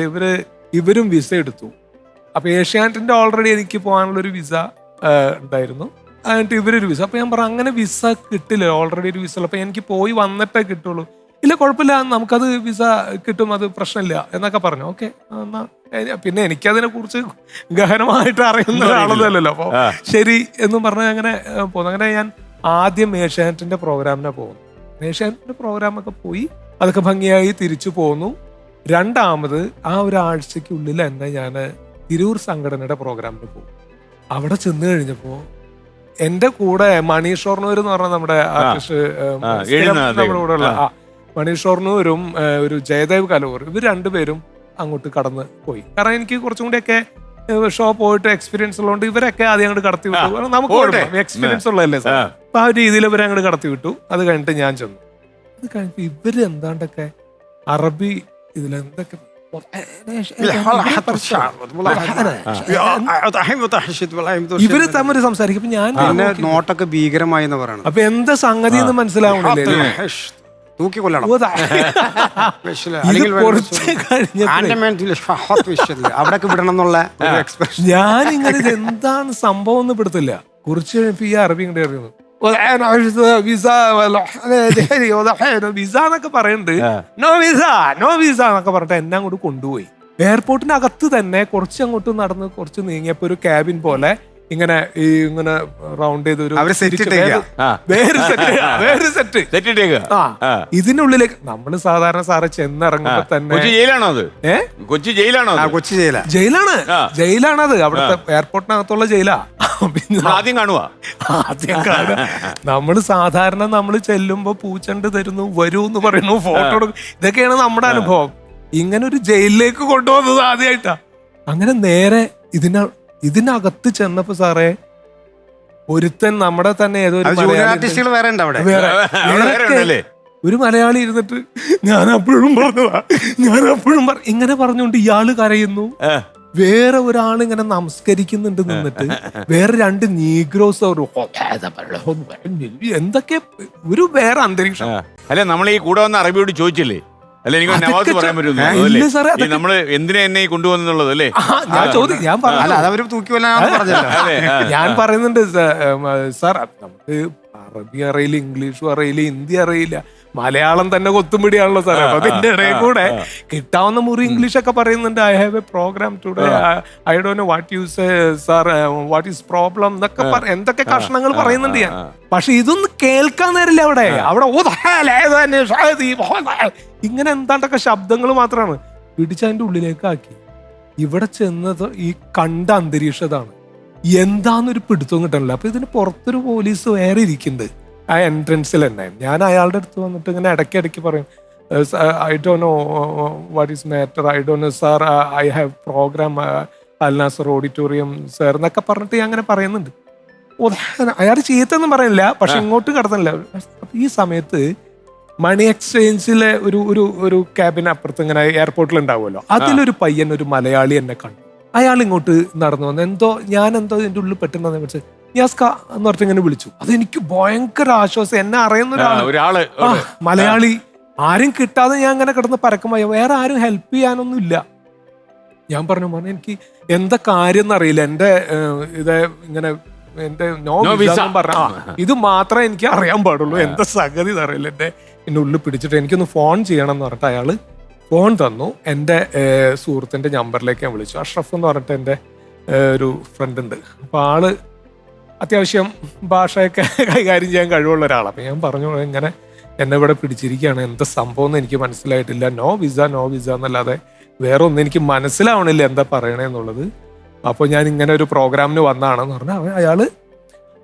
ഇവരും വിസ എടുത്തു. അപ്പോൾ ഏഷ്യാനെറ്റിന്റെ ഓൾറെഡി എനിക്ക് പോകാനുള്ളൊരു വിസ ഉണ്ടായിരുന്നു. എന്നിട്ട് ഇവരൊരു വിസ. അപ്പോൾ ഞാൻ പറഞ്ഞു അങ്ങനെ വിസ കിട്ടില്ല, ഓൾറെഡി ഒരു വിസ ഉള്ളൂ. അപ്പോൾ എനിക്ക് പോയി വന്നിട്ടേ കിട്ടുള്ളൂ. ഇല്ല കുഴപ്പമില്ല, നമുക്കത് വിസ കിട്ടും, അത് പ്രശ്നമില്ല എന്നൊക്കെ പറഞ്ഞു. ഓക്കെ, എന്നാ പിന്നെ എനിക്കതിനെ കുറിച്ച് ഗഹനമായിട്ട് അറിയുന്ന ഒരാളൊന്നുമല്ലല്ലോ. അപ്പോൾ ശരി എന്നും പറഞ്ഞ് അങ്ങനെ പോകുന്നു. അങ്ങനെ ഞാൻ ആദ്യം ഏഷ്യാനെറ്റിന്റെ പ്രോഗ്രാമിനെ പോകുന്നു. ഏഷ്യാനെറ്റിന്റെ പ്രോഗ്രാമൊക്കെ പോയി അതൊക്കെ ഭംഗിയായി തിരിച്ചു പോന്നു. രണ്ടാമത് ആ ഒരാഴ്ചക്കുള്ളിൽ തന്നെ ഞാൻ തിരൂർ സംഘടനയുടെ പ്രോഗ്രാമിന് പോകും. അവിടെ ചെന്ന് കഴിഞ്ഞപ്പോൾ എന്റെ കൂടെ മണി ഷൊർണൂർ എന്ന് പറഞ്ഞ നമ്മുടെ ആർട്ടിസ്റ്റ് നമ്മുടെ കൂടെ ഉള്ള മണി ഷൊർണൂരും ഒരു ജയദേവ് കലൂർ, ഇവർ രണ്ടുപേരും അങ്ങോട്ട് കടന്ന് പോയി. കാരണം എനിക്ക് കുറച്ചും കൂടിയൊക്കെ ഷോ പോയിട്ട് എക്സ്പീരിയൻസ് ഉള്ളതുകൊണ്ട് ഇവരൊക്കെ ആദ്യം അങ്ങോട്ട് കടത്തി വിട്ടു. നമുക്ക് എക്സ്പീരിയൻസ് ഉള്ളതല്ലേ സാർ. അപ്പൊ ആ രീതിയിൽ ഇവരെ അങ്ങോട്ട് കടത്തി വിട്ടു. അത് കഴിഞ്ഞിട്ട് ഞാൻ ചെന്നു. അത് കഴിഞ്ഞിട്ട് ഇവര് എന്താണ്ടൊക്കെ അറബി ഇതിലെന്തൊക്കെ ഇവര് തമ്മിൽ സംസാരിക്കും. ഞാൻ നോട്ടൊക്കെ ഭീകരമായി എന്ന് പറയണം. അപ്പൊ എന്താ സംഗതി എന്ന് മനസ്സിലാവണില്ലേ. അവിടൊക്കെ വിടണം എന്നുള്ള എക്സ്പ്രഷൻ. ഞാനിങ്ങനെ എന്താണ് സംഭവം എന്ന് പെടുത്തില്ല. കുറിച്ച് കഴിഞ്ഞപ്പോ ഈ അറബി ഇങ്ങോട്ട് അറിയുന്നു. വിസ എന്നൊക്കെ പറയുന്നുണ്ട്. നോ വിസ നോ വിസ എന്നൊക്കെ പറഞ്ഞിട്ട് എന്നെ അങ്ങോട്ട് കൊണ്ടുപോയി. എയർപോർട്ടിന്റെ അകത്ത് തന്നെ കുറച്ച് അങ്ങോട്ട് നടന്ന് കുറച്ച് നീങ്ങിയപ്പോ ഒരു ക്യാബിൻ പോലെ ഇങ്ങനെ റൗണ്ട് ചെയ്ത് ഒരു ഇതിനുള്ളിലേക്ക് നമ്മള് സാധാരണ സാറെ ചെന്നിറങ്ങുമ്പോ തന്നെ ജയിലാണോ അത്? കൊച്ചി ജയിലാണോ? കൊച്ചി ജയിലാണ്. ജയിലാണത്. അവിടുത്തെ എയർപോർട്ടിനകത്തുള്ള ജയിലാ. ആദ്യം കാണുക. നമ്മള് സാധാരണ നമ്മള് ചെല്ലുമ്പോ പൂച്ചണ്ട് തരുന്നു, വരൂ എന്ന് പറയുന്നു, ഫോട്ടോ എടുക്കും. ഇതൊക്കെയാണ് നമ്മുടെ അനുഭവം. ഇങ്ങനെ ഒരു ജയിലിലേക്ക് കൊണ്ടുപോകുന്നത് ആദ്യമായിട്ടാ. അങ്ങനെ നേരെ ഇതിനകത്ത് ചെന്നപ്പോ സാറേ ഒരുത്തൻ നമ്മുടെ തന്നെ ഏതോ ഒരു മലയാളി ഇരുന്നിട്ട് ഞാൻ അപ്പോഴും ഇങ്ങനെ പറഞ്ഞുകൊണ്ട് ഇയാള് കരയുന്നു. വേറെ ഒരാൾ ഇങ്ങനെ നമസ്കരിക്കുന്നുണ്ട് നിന്നിട്ട്. വേറെ രണ്ട് നീഗ്രോസ് എന്തൊക്കെ ഒരു വേറെ അന്തരീക്ഷം. അല്ലെ നമ്മൾ ഈ കൂടെ വന്ന അറബിയോട് ചോദിച്ചില്ലേ? അല്ലെ എനിക്ക് നവാസ് പറയാൻ പറ്റുന്നു. നമ്മള് എന്തിനാ എന്നെ കൊണ്ടുവന്നുള്ളത് അല്ലേ? ഞാൻ പറയുന്നുണ്ട് സാർ, നമുക്ക് അറബി അറിയില്ല, ഇംഗ്ലീഷും അറിയില്ല, ഹിന്ദി അറിയില്ല, മലയാളം തന്നെ കൊത്തുംപിടിയാണല്ലോ സാർ. അപ്പൊ അതിന്റെ ഇടയിൽ കൂടെ കിട്ടാവുന്ന മുറി ഇംഗ്ലീഷ് ഒക്കെ പറയുന്നുണ്ട്. I have a programme today, I don't know what you say sir, what is problem എന്നൊക്കെ എന്തൊക്കെ കഷ്ണങ്ങൾ പറയുന്നുണ്ട് ഞാൻ. പക്ഷെ ഇതൊന്നും കേൾക്കാൻ നേരില്ല അവിടെ. ഇങ്ങനെ എന്താണ്ടൊക്കെ ശബ്ദങ്ങൾ മാത്രമാണ്. പിടിച്ചതിന്റെ ഉള്ളിലേക്ക് ആക്കി. ഇവിടെ ചെന്നത് ഈ കണ്ട അന്തരീക്ഷതാണ്. എന്താന്നൊരു പിടുത്തം കിട്ടണില്ല. അപ്പൊ ഇതിന് പുറത്തൊരു പോലീസ് വേറെ ഇരിക്കുന്നുണ്ട് ആ എൻട്രൻസിൽ തന്നെ. ഞാൻ അയാളുടെ അടുത്ത് വന്നിട്ട് ഇങ്ങനെ ഇടയ്ക്കിടയ്ക്ക് പറയും, I don't know what is matter, I don't know sir, I have programme Al Nasar auditorium sir എന്നൊക്കെ പറഞ്ഞിട്ട് ഞാൻ അങ്ങനെ പറയുന്നുണ്ട്. അയാൾ ചീത്തൊന്നും പറയുന്നില്ല, പക്ഷെ ഇങ്ങോട്ട് കടന്നില്ല. അപ്പൊ ഈ സമയത്ത് മണി എക്സ്ചേഞ്ചിലെ ഒരു ക്യാബിന് അപ്പുറത്ത് ഇങ്ങനെ എയർപോർട്ടിൽ ഉണ്ടാവുമല്ലോ, അതിലൊരു പയ്യൻ, ഒരു മലയാളി എന്നെ കണ്ടു. അയാൾ ഇങ്ങോട്ട് നടന്നു വന്നു. ഞാൻ എന്തോ ഇതിന്റെ ഉള്ളിൽ പെട്ടെന്ന് വിളിച്ച് യാസ്ക എന്ന് പറഞ്ഞിട്ട് ഇങ്ങനെ വിളിച്ചു. അതെനിക്ക് ഭയങ്കര ആശ്വാസം. എന്നെ അറിയുന്ന ഒരാള് മലയാളി. ആരും കിട്ടാതെ ഞാൻ ഇങ്ങനെ കിടന്ന് പരക്കുമ്പോൾ വേറെ ആരും ഹെൽപ്പ് ചെയ്യാനൊന്നും ഇല്ല. ഞാൻ പറഞ്ഞു എനിക്ക് എന്താ കാര്യം എന്നറിയില്ല, എന്റെ ഇത് ഇങ്ങനെ എന്റെ നോ വിസ പറഞ്ഞ ഇത് മാത്രമേ എനിക്ക് അറിയാൻ പാടുള്ളൂ, എന്താ സംഗതി അറിയില്ല. എന്നെ ഉള്ളിൽ പിടിച്ചിട്ട് എനിക്കൊന്ന് ഫോൺ ചെയ്യണം എന്ന് പറഞ്ഞിട്ട് അയാള് ഫോൺ തന്നു. എൻ്റെ സുഹൃത്തിൻ്റെ നമ്പറിലേക്ക് ഞാൻ വിളിച്ചു. അഷ്റഫ് എന്ന് പറഞ്ഞിട്ട് എൻ്റെ ഒരു ഫ്രണ്ട് ഉണ്ട്. അപ്പോൾ ആള് അത്യാവശ്യം ഭാഷയൊക്കെ കൈകാര്യം ചെയ്യാൻ കഴിവുള്ള ഒരാളാണ്. അപ്പം ഞാൻ പറഞ്ഞു, ഇങ്ങനെ എന്നെ ഇവിടെ പിടിച്ചിരിക്കുകയാണ്, എന്താ സംഭവം എന്ന് എനിക്ക് മനസ്സിലായിട്ടില്ല, നോ വിസ എന്നല്ലാതെ വേറെ ഒന്നും എനിക്ക് മനസ്സിലാവണില്ല എന്താ പറയണേന്നുള്ളത്. അപ്പോൾ ഞാൻ ഇങ്ങനെ ഒരു പ്രോഗ്രാമിന് വന്നതാണെന്ന് പറഞ്ഞാൽ അയാള്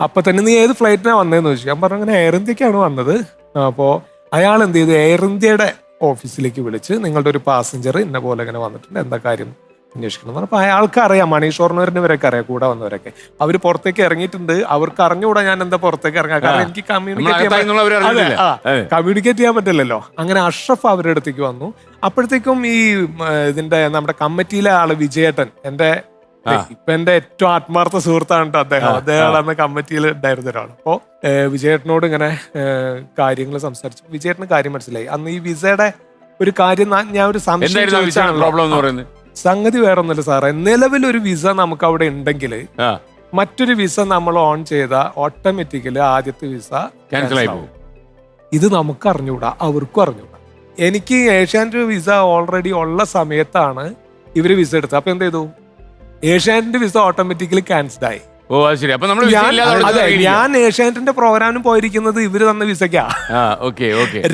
അപ്പം തന്നെ നീ ഏത് ഫ്ലൈറ്റിനാണ് വന്നതെന്ന് ചോദിച്ചു. ഞാൻ പറഞ്ഞു അങ്ങനെ എയർ ഇന്ത്യക്കാണ് വന്നത്. അപ്പോൾ അയാൾ എന്ത് ചെയ്തു, എയർ ഇന്ത്യയുടെ ഓഫീസിലേക്ക് വിളിച്ച് നിങ്ങളുടെ ഒരു പാസഞ്ചർ ഇന്ന പോലെ ഇങ്ങനെ വന്നിട്ടുണ്ട്, എന്താ കാര്യം അന്വേഷിക്കണം എന്ന് പറഞ്ഞു. അപ്പോൾ അയാൾക്ക് അറിയാം, മണി ഷൊർണൂരിനവരൊക്കെ അറിയാം, കൂടെ വന്നവരൊക്കെ. അവർ പുറത്തേക്ക് ഇറങ്ങിയിട്ടുണ്ട്. അവർക്ക് അറിഞ്ഞുകൂടാ ഞാൻ എന്താ പുറത്തേക്ക് ഇറങ്ങാം, കാരണം എനിക്ക് കമ്മ്യൂണിക്കേറ്റ് ചെയ്യാൻ പറ്റില്ലല്ലോ. അങ്ങനെ അഷ്റഫ് അവരുടെ അടുത്തേക്ക് വന്നു. അപ്പോഴത്തേക്കും ഈ ഇതിന്റെ നമ്മുടെ കമ്മിറ്റിയിലെ ആള് വിജയേട്ടൻ, ഇപ്പൊ എന്റെ ഏറ്റവും ആത്മാർത്ഥ സുഹൃത്താണ് കേട്ടോ അദ്ദേഹം. അദ്ദേഹം അന്ന് കമ്മിറ്റിയിൽ ഉണ്ടായിരുന്ന ഒരാൾ. അപ്പോ വിജയേട്ടനോട് ഇങ്ങനെ കാര്യങ്ങൾ സംസാരിച്ചു. വിജയേട്ടന് കാര്യം മനസ്സിലായി. അന്ന് ഈ വിസയുടെ ഒരു കാര്യം ഞാൻ ഒരു സംശയം, സംഗതി വേറെ ഒന്നുമില്ല സാറേ, നിലവിലൊരു വിസ നമുക്ക് അവിടെ ഉണ്ടെങ്കിൽ മറ്റൊരു വിസ നമ്മൾ ഓൺ ചെയ്താൽ ഓട്ടോമാറ്റിക്കലി ആദ്യത്തെ വിസ ക്യാൻസൽ ആയി പോകും. ഇത് നമുക്ക് അറിഞ്ഞൂടാ, അവർക്കും അറിഞ്ഞൂടാ. എനിക്ക് ഏഷ്യാനെറ്റ് വിസ ഓൾറെഡി ഉള്ള സമയത്താണ് ഇവര് വിസ എടുത്തത്. അപ്പൊ എന്ത് ചെയ്തു, ഏഷ്യാനെറ്റിന്റെ വിസ ഓട്ടോമാറ്റിക്കലി ക്യാൻസൽ ആയി. ഓ ശരി. അപ്പൊ ഞാൻ ഏഷ്യാനെറ്റിന്റെ പ്രോഗ്രാമിന് പോയിരിക്കുന്നത് ഇവര് തന്ന വിസയ്ക്കാ.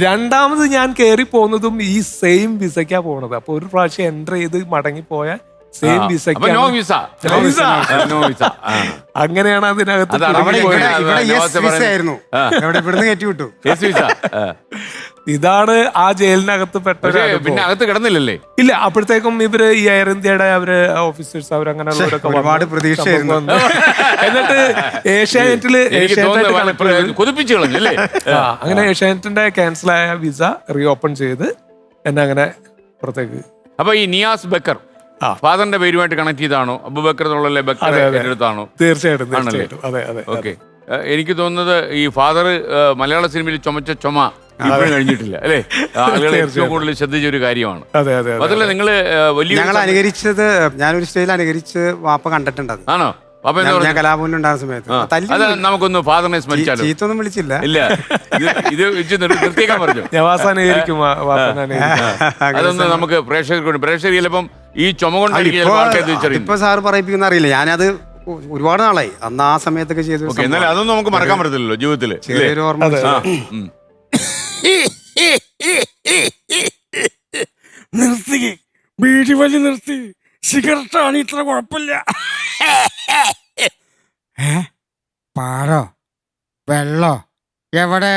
രണ്ടാമത് ഞാൻ കയറി പോകുന്നതും ഈ സെയിം വിസയ്ക്കാ പോണത്. അപ്പൊ ഒരു പ്രാവശ്യം എൻ്റർ ചെയ്ത് മടങ്ങിപ്പോയ സെയിം അപ്പൊ no visa visa, no visa. അങ്ങനെയാണ് അതിനകത്ത് അതാണ് കുടുങ്ങി അവിടെ പോയത്. ഇവിടെ yes നവാസ് visa പറയുന്നത്. ആയിരുന്നു. ഇവിടെ ഇവിടുന്ന് കയറ്റി വിട്ടു. Yes, visa. ഇതാണ് ആ ജയിലിനകത്ത് പെട്ട ഒരു പക്ഷേ അനുഭവം. പിന്നെ അകത്ത് കിടന്നില്ലല്ലേ? ഇല്ല, അപ്പോഴത്തേക്കും ഇവര് ഈ എയർ ഇന്ത്യയുടെ അവര് ഓഫീസേഴ്സ് അവരങ്ങനെയുള്ളവരൊക്കെ ഒരുപാട് പ്രതീക്ഷയായിരുന്നു. എന്നിട്ട് ഏഷ്യാനെറ്റില് എനിക്ക് തോന്നുന്നു കൊതിപ്പിച്ചു കളഞ്ഞല്ലേ? അങ്ങനെ ഏഷ്യാനെറ്റിന്റെ ക്യാൻസലായ വിസ റീഓപ്പൺ ചെയ്ത് എന്നെ അങ്ങനെ പുറത്തേക്ക്. അപ്പൊ ഈ നിയാസ് ബക്കർ ഫാദറിന്റെ പേരുമായിട്ട് കണക്ട് ചെയ്താണോ? അബൂബക്കർ എന്നുള്ള ബക്കർ എടുത്താണോ? തീർച്ചയായിട്ടും തീർച്ചയായിട്ടും അതെ അതെ. ഓക്കെ. എനിക്ക് തോന്നുന്നത് ഈ ഫാദർ മലയാള സിനിമയിൽ ചുമച്ച ചുമ ഇപ്പോഴും കഴിഞ്ഞിട്ടില്ല അല്ലേ? ആളുകളെ ഏറ്റവും കൂടുതൽ ശ്രദ്ധിച്ച ഒരു കാര്യമാണ്. അതെ അതെ. അതല്ല, നിങ്ങള് വലിയ ഞങ്ങൾ അനുകരിച്ചത്, ഞാനൊരു സ്റ്റേജിൽ അനുകരിച്ച് വാപ്പ കണ്ടിട്ടുണ്ട്. അത് ആണോ? അപ്പൊ ഞാൻ കലാഭവനിൽ ഉണ്ടാകുന്ന സമയത്ത് അത് നമുക്കൊന്ന് ഫാദറിനെ സ്മരിച്ചാലോ? ചീത്തൊന്നും വിളിച്ചില്ല. ഇല്ല, ഇത് വെച്ച് നിർത്തിയേക്കാൻ പറഞ്ഞു. അതൊന്ന് നമുക്ക് പ്രേക്ഷകർ ചിലപ്പം ഈ ചുമ കൊണ്ടായിരിക്കും ഇപ്പൊ സാറ് പറയിപ്പിക്കുന്ന അറിയില്ല. ഞാനത് ഒരുപാട് നാളായി, അന്ന് ആ സമയത്തൊക്കെ ചെയ്തു. എന്നാലും അതൊന്നും നമുക്ക് മറക്കാൻ പറ്റത്തില്ലല്ലോ ജീവിതത്തില്. ചെറിയൊരു ഓർമ്മ. നിർത്തി, ബീഡി വലി നിർത്തി, സിഗരറ്റാണ് ഇത്ര കുഴപ്പമില്ല. പാലോ വെള്ളോ എവിടെ?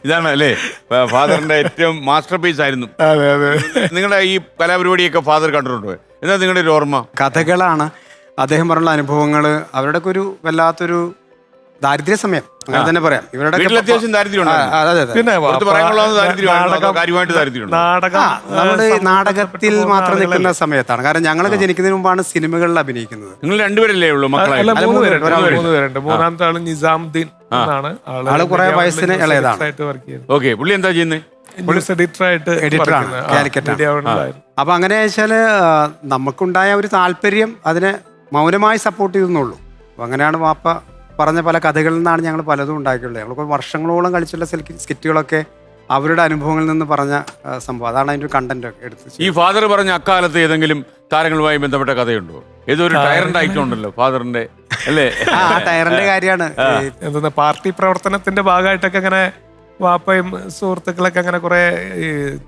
ഇതാണ് അല്ലേ ഫാദറിന്റെ ഏറ്റവും മാസ്റ്റർ പീസ് ആയിരുന്നു. നിങ്ങളുടെ ഈ കലാപരിപാടിയൊക്കെ ഫാദർ കണ്ടിട്ടുണ്ടോ? എന്താ നിങ്ങളുടെ ഒരു ഓർമ്മ? കഥകളാണ്, അദ്ദേഹം പറഞ്ഞ അനുഭവങ്ങൾ. അവരുടെ ഒരു വല്ലാത്തൊരു ദാരിദ്ര്യ സമയം, അങ്ങനെ തന്നെ പറയാം. ഇവരുടെ അത്യാവശ്യം ദാരിദ്ര്യം നമ്മുടെ നാടകത്തിൽ മാത്രം നിൽക്കുന്ന സമയത്താണ്. കാരണം ഞങ്ങളൊക്കെ ജനിക്കുന്നതിന് മുമ്പാണ് സിനിമകളിൽ അഭിനയിക്കുന്നത്. നിങ്ങൾ രണ്ടുപേരല്ലേ ഉള്ളൂ മക്കളെ? മൂന്നാമത്തെ ആള് നിസാമുദ്ദീൻ എന്നാണ്. ആള് കുറെ വയസ്സിന് ഇളയതാണ്. ഓക്കെ. പുള്ളി എന്താ ചെയ്യുന്നത്? എഡിറ്ററാണ്, കാലിക്കറ്റാണ്. അപ്പൊ അങ്ങനെ വെച്ചാല് നമുക്കുണ്ടായ ഒരു താല്പര്യം അതിനെ മൗനമായി സപ്പോർട്ട് ചെയ്തെന്നുള്ളൂ. അപ്പൊ അങ്ങനെയാണ് വാപ്പ പറഞ്ഞ പല കഥകളിൽ നിന്നാണ് ഞങ്ങൾ പലതും ഉണ്ടാക്കിയുള്ളത്. ഞങ്ങൾക്ക് വർഷങ്ങളോളം കളിച്ചുള്ള സ്കിറ്റുകളൊക്കെ അവരുടെ അനുഭവങ്ങളിൽ നിന്ന് പറഞ്ഞ സംഭവം. അതാണ് അതിന്റെ ഒരു കണ്ടന്റ് ഒക്കെ എടുത്ത്. ഈ ഫാദർ പറഞ്ഞ അക്കാലത്ത് ഏതെങ്കിലും താരങ്ങളുമായി ബന്ധപ്പെട്ട കഥയുണ്ടോ? ഏതൊരു ടയറിന്റെ ഐറ്റം ഉണ്ടല്ലോ ഫാദറിന്റെ, അല്ലേ? ആ ടയറിന്റെ കാര്യമാണ്. എന്താ പാർട്ടി പ്രവർത്തനത്തിന്റെ ഭാഗമായിട്ടൊക്കെ അങ്ങനെ വാപ്പയും സുഹൃത്തുക്കളൊക്കെ അങ്ങനെ കുറെ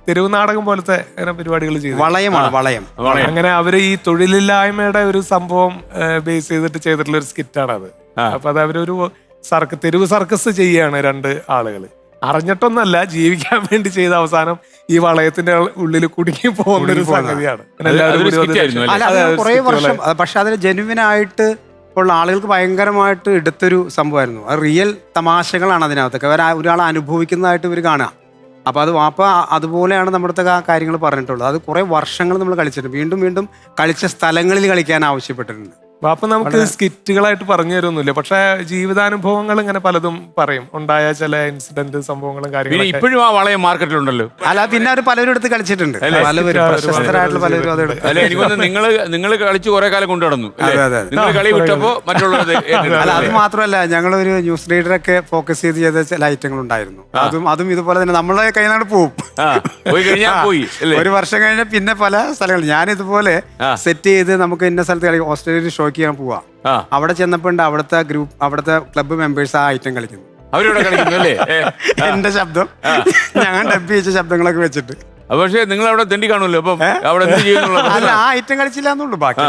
തെരുവ് നാടകം പോലത്തെ അങ്ങനെ പരിപാടികൾ ചെയ്തു. വളയമാണ്, വളയം. അങ്ങനെ അവര് ഈ തൊഴിലില്ലായ്മയുടെ ഒരു സംഭവം ബേസ് ചെയ്തിട്ട് ചെയ്തിട്ടുള്ള ഒരു സ്കിറ്റാണ് അത്. അപ്പൊ അത് അവരൊരു തെരുവ് സർക്കസ് ചെയ്യാണ് രണ്ട് ആളുകൾ. അറിഞ്ഞിട്ടൊന്നല്ല, ജീവിക്കാൻ വേണ്ടി ചെയ്ത അവസാനം ഈ വളയത്തിന്റെ ഉള്ളിൽ കുടുങ്ങി പോകുന്ന ഒരു സംഗതിയാണ്. കുറെ വർഷം, പക്ഷെ അതിന് ജെനുവിനായിട്ട് ഉള്ള ആളുകൾക്ക് ഭയങ്കരമായിട്ട് എടുത്തൊരു സംഭവമായിരുന്നു. അത് റിയൽ തമാശകളാണ് അതിനകത്തൊക്കെ. ഒരാളെ അനുഭവിക്കുന്നതായിട്ട് ഇവർ കാണാം. അപ്പൊ അത് വാപ്പ അതുപോലെയാണ് നമ്മുടെ ആ കാര്യങ്ങൾ പറഞ്ഞിട്ടുള്ളത്. അത് കുറെ വർഷങ്ങൾ നമ്മൾ കളിച്ചിട്ടുണ്ട്. വീണ്ടും വീണ്ടും കളിച്ച സ്ഥലങ്ങളിൽ കളിക്കാൻ ആവശ്യപ്പെട്ടിട്ടുണ്ട്. വാപ്പ നമുക്ക് സ്കിറ്റുകളായിട്ട് പറഞ്ഞു തരുമൊന്നുമില്ല, പക്ഷെ ജീവിതാനുഭവങ്ങൾ ഇങ്ങനെ പലതും പറയും. ഉണ്ടായ ചില ഇൻസിഡന്റ് സംഭവങ്ങളും കാര്യങ്ങളും. ഇപ്പോഴും ആ വളയം മാർക്കറ്റിലുണ്ടല്ലോ. അല്ല, പിന്നെ അവർ പലരും എടുത്ത് കളിച്ചിട്ടുണ്ട്. പലവരും പ്രശസ്തരായിട്ടുള്ള പലരും അതെടുത്ത്. അല്ല, എനിക്കൊന്ന് നിങ്ങൾ കളിച്ച് കുറെ കാലം കൊണ്ടു നടന്നു. നിങ്ങൾ കളി വിട്ടപ്പോ മറ്റുള്ളത്. അല്ല, അത് മാത്രമല്ല, ഞങ്ങളൊരു ന്യൂസ് റീഡറൊക്കെ ഫോക്കസ് ചെയ്ത ചില ഐറ്റങ്ങൾ ഉണ്ടായിരുന്നു. അതും ഇതുപോലെ തന്നെ നമ്മളെ കൈനാട് പോവും. പോയി കഴിഞ്ഞാൽ പോയി. ഒരു വർഷം കഴിഞ്ഞാൽ പിന്നെ പല സ്ഥലങ്ങളിൽ ഞാൻ ഇതുപോലെ സെറ്റ് ചെയ്ത് നമുക്ക് ഇന്ന സ്ഥലത്ത് കളി ഓസ്ട്രേലിയയിൽ ഷോ ചെയ്യാൻ പോവാ. അവിടെ ചെന്നപ്പോണ്ട് അവിടുത്തെ ക്ലബ്ബ് മെമ്പേഴ്സ് ആ ഐറ്റം കളിക്കുന്നു. അവരോട് കളിക്കുന്നു. എന്റെ ശബ്ദം ഞാൻ ഡബ് ചെയ്ത ശബ്ദങ്ങളൊക്കെ വെച്ചിട്ട്. പക്ഷേ നിങ്ങൾ അവിടെ തെണ്ടി കാണുമല്ലോ. അപ്പം അവിടെ അല്ല, ആ ഐറ്റം കളിച്ചില്ല എന്നുള്ളൂ. ബാക്കി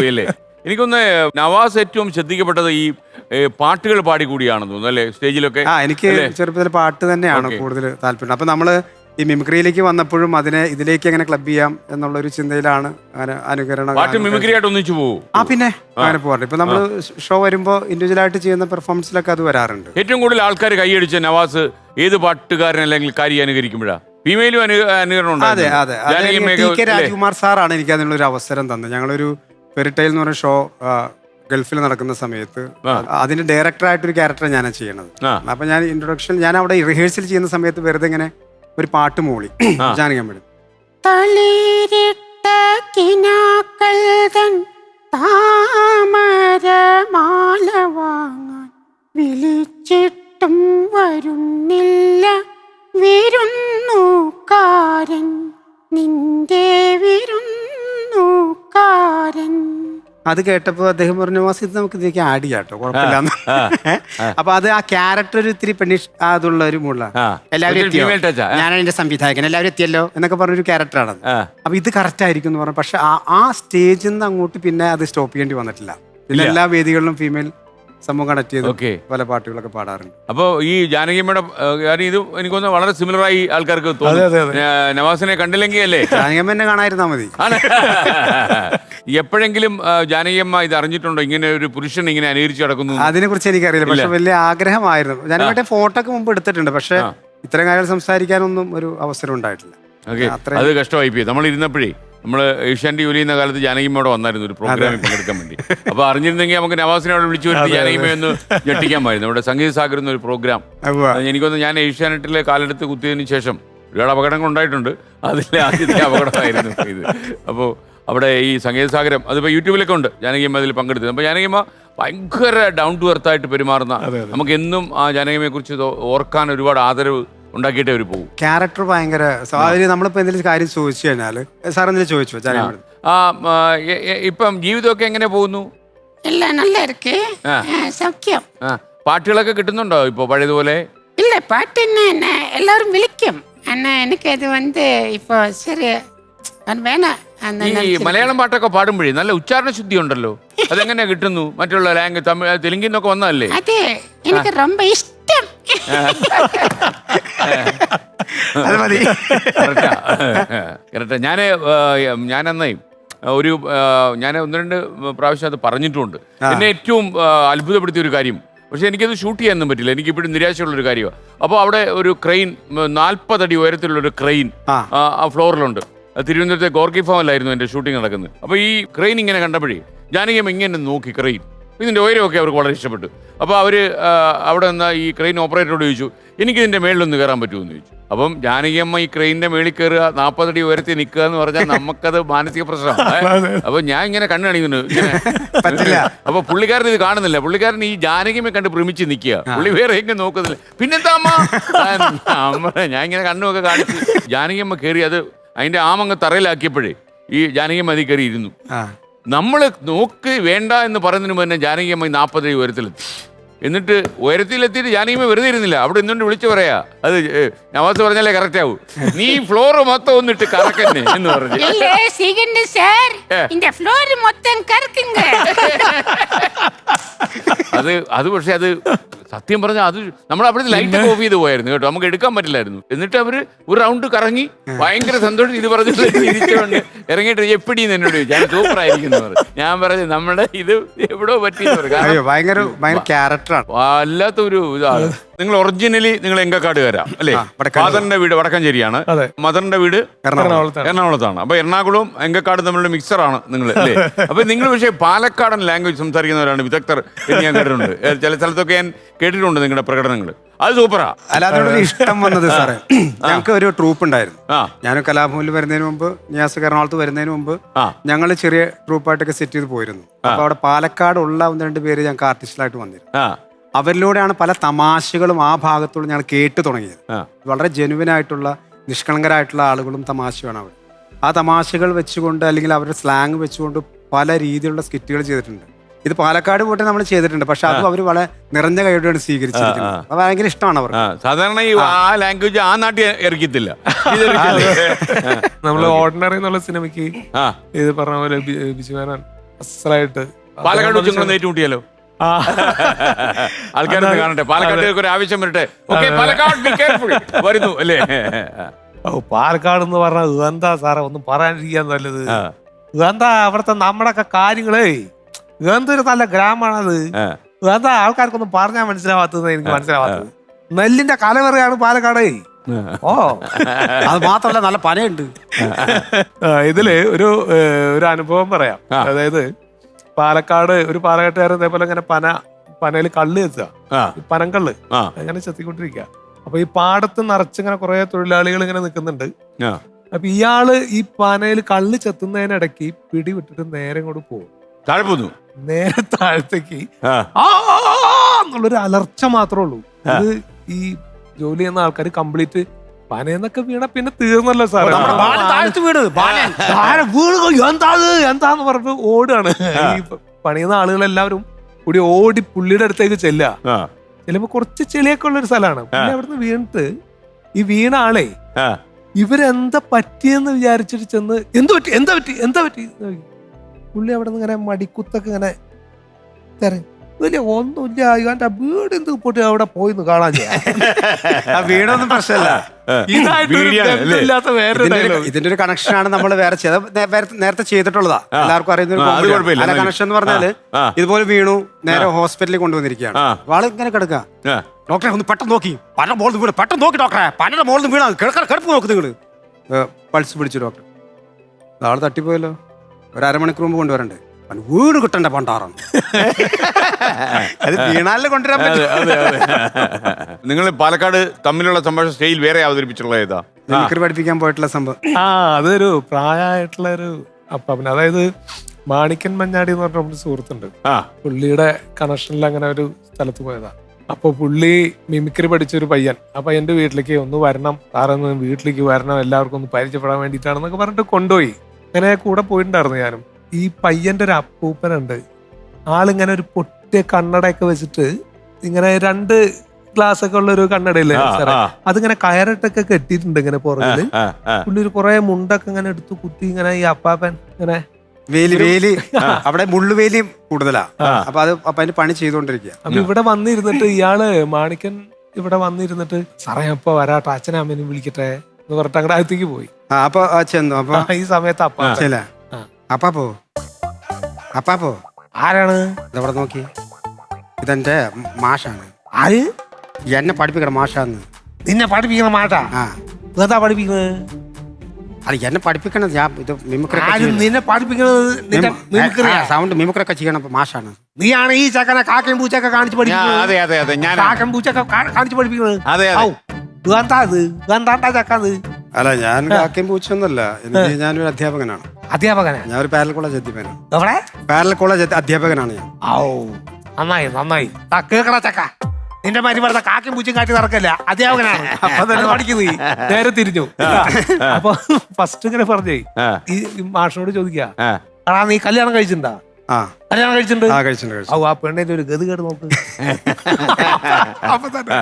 പോയല്ലേ? എനിക്കൊന്ന് നവാസ് ഏറ്റവും ശ്രദ്ധിക്കപ്പെട്ടത് ഈ പാട്ടുകൾ പാടി കൂടിയാണെന്ന് തോന്നുന്നു, അല്ലേ? സ്റ്റേജിലൊക്കെ എനിക്ക് ചെറുപ്പത്തിൽ പാട്ട് തന്നെയാണ് കൂടുതൽ താല്പര്യം. അപ്പൊ നമ്മള് ഈ മിമിക്രിയിലേക്ക് വന്നപ്പോഴും ഇതിലേക്ക് എങ്ങനെ ക്ലബ് ചെയ്യാം എന്നുള്ള ഒരു ചിന്തയിലാണ് അനുകരണം. മിമിക്രി ആയിട്ട് ഒന്നിച്ചു പോകും. പിന്നെ അങ്ങനെ പോകാറുണ്ട്. ഇപ്പൊ നമ്മള് ഷോ വരുമ്പോ ഇൻഡിവിജ്വൽ ആയിട്ട് ചെയ്യുന്ന പെർഫോമൻസിലൊക്കെ അത് വരാറുണ്ട്. ഏറ്റവും കൂടുതൽ ആൾക്കാർ കൈയടിച്ച നവാസ് ഏത് പാട്ടുകാരൻ അല്ലെങ്കിൽ കാരി അനുകരിക്കുമ്പോഴാണ്? ഫീമെയിലും അനുകരണം. അതെ അതെ. ടി.കെ. രാജ്കുമാർ സാറാണ് എനിക്ക് അതിനുള്ള ഒരു അവസരം തന്നത്. ഞങ്ങളൊരു ഫെറിറ്റൈൽ എന്ന് പറഞ്ഞ ഷോ ഗൾഫിൽ നടക്കുന്ന സമയത്ത് അതിന്റെ ഡയറക്ടറായിട്ടൊരു ക്യാരക്ടർ ഞാനാണ് ചെയ്യണത്. അപ്പൊ ഞാൻ ഇൻട്രൊഡക്ഷൻ ഞാൻ അവിടെ റിഹേഴ്സൽ ചെയ്യുന്ന സമയത്ത് വെറുതെ ഇങ്ങനെ ഒരു പാട്ട് മൂളി ജാനകമ്മ. തളിരിട്ട കിനാക്കൾ തൻ താമരമാല വാങ്ങാൻ വിളിച്ചിട്ടും വരുന്നില്ല വിരുന്നുകാരൻ, നിന്റെ വിരുന്നുകാരൻ. അത് കേട്ടപ്പോൾ അദ്ദേഹം പറഞ്ഞു മാസം ഇത് നമുക്ക് ഇതിലേക്ക് ആഡ് ചെയ്യാം കേട്ടോ, കുഴപ്പമില്ലാന്ന്. അപ്പൊ അത് ആ ക്യാരക്ടർ ഒരു ഇത്തിരി പെണ്ണിഷ് അതുള്ള ഒരു മൂഡിലാണ്. എല്ലാവരും എത്തിയോ, ഞാനാണ് എന്റെ സംവിധായകൻ, എല്ലാവരും എത്തിയല്ലോ എന്നൊക്കെ പറഞ്ഞൊരു ക്യാരക്ടറാണ്. അപ്പൊ ഇത് കറക്റ്റ് ആയിരിക്കും എന്ന് പറഞ്ഞു. പക്ഷെ ആ സ്റ്റേജിൽ നിന്ന് അങ്ങോട്ട് പിന്നെ അത് സ്റ്റോപ്പ് ചെയ്യേണ്ടി വന്നിട്ടില്ല. പിന്നെ എല്ലാ വേദികളിലും ഫീമെയിൽ സമൂഹം കണക്ട് ചെയ്ത് പല പാട്ടുകളൊക്കെ പാടാറുണ്ട്. അപ്പൊ ഈ ജാനകിയമ്മയുടെ കാര്യം ഇത് എനിക്കൊന്ന് വളരെ സിമിലർ ആയി ആൾക്കാർക്ക് തോന്നുന്നു. നവാസിനെ കണ്ടില്ലെങ്കിൽ അല്ലേ ജാനകിയമ്മ എന്നെ കാണാതിരുന്നാ മതി. എപ്പോഴെങ്കിലും ജാനകിയമ്മ ഇത് അറിഞ്ഞിട്ടുണ്ടോ, ഇങ്ങനെ ഒരു പുരുഷൻ ഇങ്ങനെ അനുകരിച്ച് നടക്കുന്നു? അതിനെ കുറിച്ച് എനിക്കറിയില്ല, പക്ഷെ വലിയ ആഗ്രഹമായിരുന്നു. ജാനകിയുടെ ഫോട്ടോ ഒക്കെ മുമ്പ് എടുത്തിട്ടുണ്ട്, പക്ഷെ ഇത്രയും കാര്യം സംസാരിക്കാനൊന്നും ഒരു അവസരം ഉണ്ടായിട്ടില്ല. അത് കഷ്ടമായി പോയി. നമ്മൾ ഇരുന്നപ്പോഴേ നമ്മൾ ഏഷ്യാൻ്റെ ജോലി ചെയ്യുന്ന കാലത്ത് ജാനകിയമ്മയോടെ വന്നായിരുന്നു ഒരു പ്രോഗ്രാമിൽ പങ്കെടുക്കാൻ വേണ്ടി. അപ്പൊ അറിഞ്ഞിരുന്നെങ്കിൽ നമുക്ക് നവാസിനെ അവിടെ വിളിച്ചു വരുത്തി ജാനകിയമ്മയൊന്ന് ഞെട്ടിക്കാമായിരുന്നു. നമ്മുടെ സംഗീത സാഗർ എന്നൊരു പ്രോഗ്രാം എനിക്കൊന്ന് ഞാൻ ഏഷ്യാനെറ്റിലെ കാലെടുത്ത് കുത്തിയതിനു ശേഷം ഒരുപാട് അപകടങ്ങൾ ഉണ്ടായിട്ടുണ്ട്. അതിലെ ആദ്യത്തെ അപകടമായിരുന്നു ഇത്. അപ്പോൾ അവിടെ ഈ സംഗീത സാഗരം അതിപ്പോൾ യൂട്യൂബിലൊക്കെ ഉണ്ട്, ജാനകിയമ്മ അതിൽ പങ്കെടുത്തത്. അപ്പോൾ ജാനകിയമ്മ ഭയങ്കര ഡൗൺ ടു എർത്ത് ആയിട്ട് പെരുമാറുന്ന, നമുക്ക് എന്നും ആ ജാനകിയമ്മയെ കുറിച്ച് ഓർക്കാൻ ഒരുപാട് ആദരവ് ഉണ്ടാക്കിയിട്ടേ അവർ പോകും. ക്യാരക്ടർ ഭയങ്കര. നമ്മളിപ്പോ എന്തെങ്കിലും കാര്യം ചോദിച്ചു കഴിഞ്ഞാല് സാർ എന്തെങ്കിലും ചോദിച്ചു ഇപ്പം ജീവിതമൊക്കെ എങ്ങനെ പോകുന്നു? എല്ലാം നല്ല ഇருக்கு, സൗഖ്യം. പാട്ടുകളൊക്കെ കിട്ടുന്നുണ്ടോ ഇപ്പൊ പഴയതുപോലെ? ഇല്ല, പാട്ട് എന്നെ എല്ലാവരും വിളിക്കും. എനിക്ക് അത് ഇപ്പൊ ശരി വേണം. ഈ മലയാളം പാട്ടൊക്കെ പാടുമ്പോഴേ നല്ല ഉച്ചാരണ ശുദ്ധി ഉണ്ടല്ലോ, അതെങ്ങനെ കിട്ടുന്നു? മറ്റുള്ള ലാംഗ്വേജ് തമിഴ് തെലുങ്കിന്നൊക്കെ വന്നതല്ലേ? അതെ, എനിക്ക് ரொம்ப ഇഷ്ടം. ഞാനന്നേ ഞാൻ ഒന്ന് രണ്ട് പ്രാവശ്യം അത് പറഞ്ഞിട്ടുമുണ്ട്. എന്നെ ഏറ്റവും അത്ഭുതപ്പെടുത്തിയ ഒരു കാര്യം, പക്ഷെ എനിക്കത് ഷൂട്ട് ചെയ്യാനൊന്നും പറ്റില്ല, എനിക്കിപ്പോഴും നിരാശയുള്ളൊരു കാര്യമാണ്. അപ്പോൾ അവിടെ ഒരു ക്രെയിൻ 40 അടി ഉയരത്തിലുള്ളൊരു ക്രെയിൻ ആ ഫ്ലോറിലുണ്ട്. തിരുവനന്തപുരത്തെ ഗോർക്കി ഫാമിലായിരുന്നു എൻ്റെ ഷൂട്ടിംഗ് നടക്കുന്നത്. അപ്പോൾ ഈ ക്രെയിൻ ഇങ്ങനെ കണ്ടപ്പോഴേ ജാനകിയമ്മ ഇങ്ങനെ നോക്കി ക്രെയിൻ, ഇതിൻ്റെ ഉയരമൊക്കെ അവർക്ക് വളരെ ഇഷ്ടപ്പെട്ടു. അപ്പോൾ അവർ അവിടെ നിന്ന് ഈ ക്രെയിൻ ഓപ്പറേറ്ററോട് ചോദിച്ചു, എനിക്കിതിൻ്റെ മേളിലൊന്ന് കയറാൻ പറ്റുമെന്ന് ചോദിച്ചു. അപ്പം ജാനകിയമ്മ ഈ ക്രെയിനിൻ്റെ മേളിൽ കയറുക, 40 അടി ഉയരത്തിൽ നിൽക്കുക എന്ന് പറഞ്ഞാൽ നമുക്കത് മാനസിക പ്രശ്നമാണ്. അപ്പോൾ ഞാൻ ഇങ്ങനെ കണ്ണ് കാണിക്കുന്നു ഇങ്ങനെ. അപ്പോൾ പുള്ളിക്കാരൻ ഇത് കാണുന്നില്ല, പുള്ളിക്കാരൻ ഈ ജാനകിയമ്മയെ കണ്ട് ഭ്രമിച്ച് നിൽക്കുക, പുള്ളി വേറെ എങ്ങനെ നോക്കുന്നില്ല. പിന്നെന്താ അമ്മ ഞാൻ ഇങ്ങനെ കണ്ണുമൊക്കെ കാണിച്ച് ജാനകിയമ്മ കയറി അത് അതിൻ്റെ ആമങ്ങ് തറയിലാക്കിയപ്പോഴേ ഈ ജാനകിയമ്മ അതിൽ കയറി ഇരുന്നു. നമ്മൾ നോക്ക് വേണ്ട എന്ന് പറയുന്നതിന് മുന്നേ ജാനകിയമ്മ 40 അടി ഉയരത്തിലെത്തി. എന്നിട്ട് ഉയരത്തിലെത്തിയിട്ട് ജാനകിയമ്മ വെറുതെ ഇരുന്നില്ല, അവിടെ നിന്നുകൊണ്ട് വിളിച്ചു പറയാ, അത് നവാസ് പറഞ്ഞാലേ കറക്റ്റ് ആവൂ, നീ ഫ്ലോറ് മൊത്തം ഒന്നിട്ട് കറക്കന്നെ എന്ന് പറഞ്ഞു. അത് പക്ഷെ അത് സത്യം പറഞ്ഞാൽ അത് നമ്മൾ അവിടെ ലൈറ്റ് ഓഫ് ചെയ്ത് പോയായിരുന്നു കേട്ടോ, നമുക്ക് എടുക്കാൻ പറ്റില്ലായിരുന്നു. എന്നിട്ട് അവര് ഒരു റൗണ്ട് കറങ്ങി ഭയങ്കര സന്തോഷം ഇത് പറഞ്ഞിട്ട് തിരിച്ചുകൊണ്ട് ഇറങ്ങിയിട്ട് എപ്പിടിന്ന് എന്നോട് ചോദിച്ചു, ഞാൻ സൂപ്പർ ആയിരിക്കുന്നു പറഞ്ഞു. ഞാൻ പറഞ്ഞു നമ്മുടെ ഇത് എവിടോ പറ്റിയെന്ന് ഭയങ്കര ക്യാരക്ടറാണ്, വല്ലാത്ത ഒരു ഇതാണ്. നിങ്ങൾ ഒറിജിനലി നിങ്ങൾ എങ്കക്കാടുകാരാ അല്ലേ? ഫാദറിന്റെ വീട് വടക്കഞ്ചേരിയാണ്, മദറിന്റെ വീട് എറണാകുളത്താണ്. അപ്പൊ എറണാകുളവും എങ്കക്കാടും തമ്മിലുള്ള മിക്സറാണ് നിങ്ങൾ അല്ലേ? അപ്പൊ നിങ്ങൾ പക്ഷേ പാലക്കാടൻ ലാംഗ്വേജ് സംസാരിക്കുന്നവരാണ് വിദഗ്ധർ എന്ന് ഞാൻ കേട്ടിട്ടുണ്ട്. ചില സ്ഥലത്തൊക്കെ ഞാൻ കേട്ടിട്ടുണ്ട് നിങ്ങളുടെ പ്രകടനങ്ങൾ, അത് സൂപ്പറാ. അല്ലാതെ ഇഷ്ടം വന്നത് സാറേ, ഞങ്ങൾക്ക് ഒരു ട്രൂപ്പ് ഉണ്ടായിരുന്നു. ഞാൻ കലാഭവനിൽ വരുന്നതിന് മുമ്പ്, നിയാസ് എറണാകുളത്ത് വരുന്നതിന് മുമ്പ് ഞങ്ങൾ ചെറിയ ട്രൂപ്പായിട്ടൊക്കെ സെറ്റ് ചെയ്ത് പോയിരുന്നു. അപ്പൊ അവിടെ പാലക്കാട് ഉള്ള 1-2 പേര് ഞങ്ങൾക്ക് ആർട്ടിസ്റ്റിലായിട്ട് വന്നിരുന്നു. അവരിലൂടെയാണ് പല തമാശകളും ആ ഭാഗത്തോട് ഞങ്ങൾ കേട്ട് തുടങ്ങിയത്. വളരെ ജെനുവിനായിട്ടുള്ള നിഷ്കളങ്കരായിട്ടുള്ള ആളുകളും തമാശയാണ് അവിടെ. ആ തമാശകൾ വെച്ചുകൊണ്ട് അല്ലെങ്കിൽ അവരുടെ സ്ലാങ് വെച്ചുകൊണ്ട് പല രീതിയിലുള്ള സ്കിറ്റുകൾ ചെയ്തിട്ടുണ്ട്. ഇത് പാലക്കാട് പോയിട്ട് നമ്മൾ ചെയ്തിട്ടുണ്ട്, പക്ഷെ അതും അവർ വളരെ നിറഞ്ഞ കൈയോടെയാണ് സ്വീകരിച്ചിരിക്കുന്നത്. അത് ഭയങ്കര ഇഷ്ടമാണ് അവർ. സാധാരണ ഈ ആ ലാംഗ്വേജ് ആ നാട്ടിൽ ഇറക്കത്തില്ല. നമ്മള് ഓർഡിനറി എന്നുള്ള സിനിമയ്ക്ക് ഇത് പറഞ്ഞ പോലെ ബിജുമേനോൻ അസലായിട്ട് പാലക്കാട് വെച്ച് ഏറ്റുമുട്ടിയാലോ? ആൾക്കാരൊന്ന് കാണട്ടെ, പാലക്കാട്ടേക്ക് ഒരു ആവശ്യം വരട്ടെ. വരുന്നു അല്ലേ? പാലക്കാട് എന്ന് പറഞ്ഞാൽ എന്താ സാറേ ഒന്നും പറയാനിരിക്കാൻ നല്ലത്. എന്താ അവിടുത്തെ നമ്മുടെയൊക്കെ കാര്യങ്ങളേ, എന്തൊരു നല്ല ഗ്രാമമാണത്. എന്താ ആൾക്കാർക്കൊന്നും പറഞ്ഞാൽ മനസ്സിലാവാത്തത്, എനിക്ക് മനസ്സിലാവാത്തത്. നെല്ലിന്റെ കലവറയാണ് പാലക്കാട്. ഓ അത് മാത്രല്ല നല്ല പനയുണ്ട്. ഇതില് ഒരു അനുഭവം പറയാം. അതായത് പാലക്കാട് ഒരു പാലക്കാട്ടുകാരൻ ഇതേപോലെ ഇങ്ങനെ പനയിൽ കള്ള് ചെത്തുക, പനങ്കള്ള് അങ്ങനെ ചെത്തിക്കൊണ്ടിരിക്കുക. അപ്പൊ ഈ പാടത്ത് നിറച്ചിങ്ങനെ കുറെ തൊഴിലാളികൾ ഇങ്ങനെ നിൽക്കുന്നുണ്ട്. അപ്പൊ ഇയാള് ഈ പനയിൽ കള്ള് ചെത്തുന്നതിനിടയ്ക്ക് പിടി വിട്ടിട്ട് നേരെ ഇങ്ങോട്ട് പോകും, നേരെ താഴത്തേക്ക് എന്നുള്ളൊരു അലർച്ച മാത്രമേ ഉള്ളൂ. ഇത് ഈ ജോലി ചെയ്യുന്ന ആൾക്കാർ കംപ്ലീറ്റ് പനയെന്നൊക്കെ വീണ പിന്നെ തീർന്നല്ലോ സാറേ. നമ്മുടെ ബാലൻ താഴത്ത് വീട്, ബാലൻ. എന്താന്ന് പറഞ്ഞിട്ട് ഓടുകയാണ്. ഈ പണിയുന്ന ആളുകളെല്ലാവരും കൂടി ഓടി പുള്ളിയുടെ അടുത്തേക്ക് ചെല്ലുക. ചെല്ലുമ്പോ കുറച്ച് ചെളിയൊക്കെ ഉള്ള ഒരു സ്ഥലമാണ്. പുള്ളി അവിടുന്ന് വീണിട്ട് ഈ വീണ ആളെ ഇവരെന്താ പറ്റിയെന്ന് വിചാരിച്ചിട്ട് ചെന്ന് എന്താ പറ്റി പുള്ളി അവിടെ നിന്ന് ഇങ്ങനെ മടിക്കുത്തൊക്കെ ഇങ്ങനെ തരും. വലിയ ഒന്നുമില്ല, ഇവന്റെ വീട് എന്ത് പോയിട്ട് അവിടെ പോയിന്ന് കാണാൻ വീടൊന്നും പ്രശ്നമല്ല. ഇതായിട്ടില്ലാത്ത വേറെ ഇതിന്റെ ഒരു കണക്ഷനാണ് നമ്മൾ വേറെ നേരത്തെ ചെയ്തിട്ടുള്ളതാ. എല്ലാവർക്കും അറിയുന്ന കണക്ഷൻ എന്ന് പറഞ്ഞാല് ഇതുപോലെ വീണു, നേരെ ഹോസ്പിറ്റലിൽ കൊണ്ടുവന്നിരിക്കുകയാണ്. ആള് ഇങ്ങനെ കിടക്കുക. ഡോക്ടറെ ഒന്ന് പെട്ടെന്ന് നോക്കി, പന മോളിൽ വീണ്, പെട്ടെന്ന് നോക്കി ഡോക്ടറെ, പനയുടെ മോളിൽ വീണാ കിടപ്പ് നോക്ക് നിങ്ങള്. പൾസ് പിടിച്ചു ഡോക്ടർ. ആള് തട്ടിപ്പോയല്ലോ. ഒരു അരമണിക്കൂർ മുമ്പ് കൊണ്ടുവരണ്ടേ? വീട് കിട്ടണ്ട പണ്ടാറാണ്. അത് വീണാലിൽ കൊണ്ടുവരാൻ പറ്റും. നിങ്ങൾ പാലക്കാട് തമ്മിലുള്ള സംഭാഷണ സ്റ്റൈൽ വേറെ അവതരിപ്പിച്ചുള്ള ഏതാ? മിമിക്രി പഠിപ്പിക്കാൻ പോയിട്ടുള്ള സംഭവം. അതൊരു പ്രായമായിട്ടുള്ള ഒരു അപ്പാപ്പൻ, അതായത് മാണിക്കൻ മഞ്ഞാടി എന്ന് പറഞ്ഞ ഒരു സുഹൃത്തുണ്ട്. പുള്ളിയുടെ കണക്ഷനിൽ അങ്ങനെ ഒരു സ്ഥലത്ത് പോയതാ. അപ്പൊ പുള്ളി മിമിക്രി പഠിച്ചൊരു പയ്യൻ. ആ പയ്യന്റെ വീട്ടിലേക്ക് ഒന്ന് വരണം, സാറൊന്ന് വീട്ടിലേക്ക് വരണം, എല്ലാവർക്കും ഒന്ന് പരിചയപ്പെടാൻ വേണ്ടിയിട്ടാണെന്നൊക്കെ പറഞ്ഞിട്ട് കൊണ്ടുപോയി. അങ്ങനെ കൂടെ പോയിട്ടുണ്ടായിരുന്നു ഞാനും. ഈ പയ്യന്റെ ഒരു അപ്പൂപ്പനുണ്ട്. ആളിങ്ങനെ ഒരു പൊട്ടിയ കണ്ണടയൊക്കെ വെച്ചിട്ട് ഇങ്ങനെ 2 ഗ്ലാസ് ഒക്കെ ഉള്ള ഒരു കണ്ണടയില്ലേ സാറേ, അതിങ്ങനെ കയറിട്ടൊക്കെ കെട്ടിയിട്ടുണ്ട് ഇങ്ങനെ പുറകില്. പുള്ളി ഒരു കുറെ മുണ്ടൊക്കെ ഇങ്ങനെ എടുത്ത് കുത്തി ഇങ്ങനെ ഈ അപ്പാപ്പൻ ഇങ്ങനെ വേലി അവിടെ മുള്ളുവേലിയും കൂടുതലാ. അപ്പൊ അതിന് പണി ചെയ്തോണ്ടിരിക്കുക. അപ്പൊ ഇവിടെ വന്നിരുന്നിട്ട് ഇയാള് മാണിക്കൻ ഇവിടെ വന്നിരുന്നിട്ട് സാറേ ഇപ്പൊ വരാട്ടെ, അച്ഛനും അമ്മേനും വിളിക്കട്ടെ എന്ന് പറഞ്ഞിട്ട് അങ്ങടെ അകത്തേക്ക് പോയി. അപ്പൊ ചെന്നു. അപ്പൊ ഈ സമയത്ത് അപ്പാപ്പോ ആരാണ് ഇതവിടെ നോക്കി, ഇതെന്റെ മാഷാണ്. ആര്? എന്നെ പഠിപ്പിക്കണ മാഷാന്ന്. നിന്നെ പഠിപ്പിക്കുന്ന മാട്ടാ? എന്താ പഠിപ്പിക്കുന്നത്? അത് എന്നെ പഠിപ്പിക്കണത് ഞാൻ ഇത് മിമിക്രി. നിന്നെ പഠിപ്പിക്കുന്നത് സൗണ്ട് മിമിക്രി ഒക്കെ ചെയ്യണം മാഷാണ്. നീയാണ് ഈ ചക്കനെ കാക്കയും പൂച്ചൊക്കെ കാണിച്ച് പഠിപ്പിക്കുന്നത്. കാക്കയും പൂച്ചൊക്കെ കാണിച്ച് പഠിപ്പിക്കുന്നത്. ചക്കത് അല്ല, ഞാൻ കാക്കയും പൂച്ചൊന്നുമല്ല. എനിക്ക് ഞാനൊരു അധ്യാപകനാണ്. ഞാൻ ഒരു പാരലൽ കോളേജ് അധ്യാപകനാണ്. പാരലൽ കോളേജ് അധ്യാപകനാണ് ഞാൻ. നന്നായി കേക്കടാ ചക്ക, നിന്റെ മാറ്റി പറഞ്ഞ കാക്കയും പൂച്ചയും കാട്ടി നടക്കല്ല, അധ്യാപകനാണ്. അപ്പൊ തന്നെ പഠിക്കുന്നത് നേരെ തിരിഞ്ഞു. അപ്പൊ ഫസ്റ്റ് ഇങ്ങനെ പറഞ്ഞേ ഈ മാഷിനോട് ചോദിക്കാ, നീ കല്യാണം കഴിച്ചിട്ടുണ്ടാ? കല്യാണം കഴിച്ചിട്ടുണ്ട്. ആ പെണ്ണിന്റെ ഒരു ഗതികേട് നോക്ക്. അപ്പൊ തന്നെ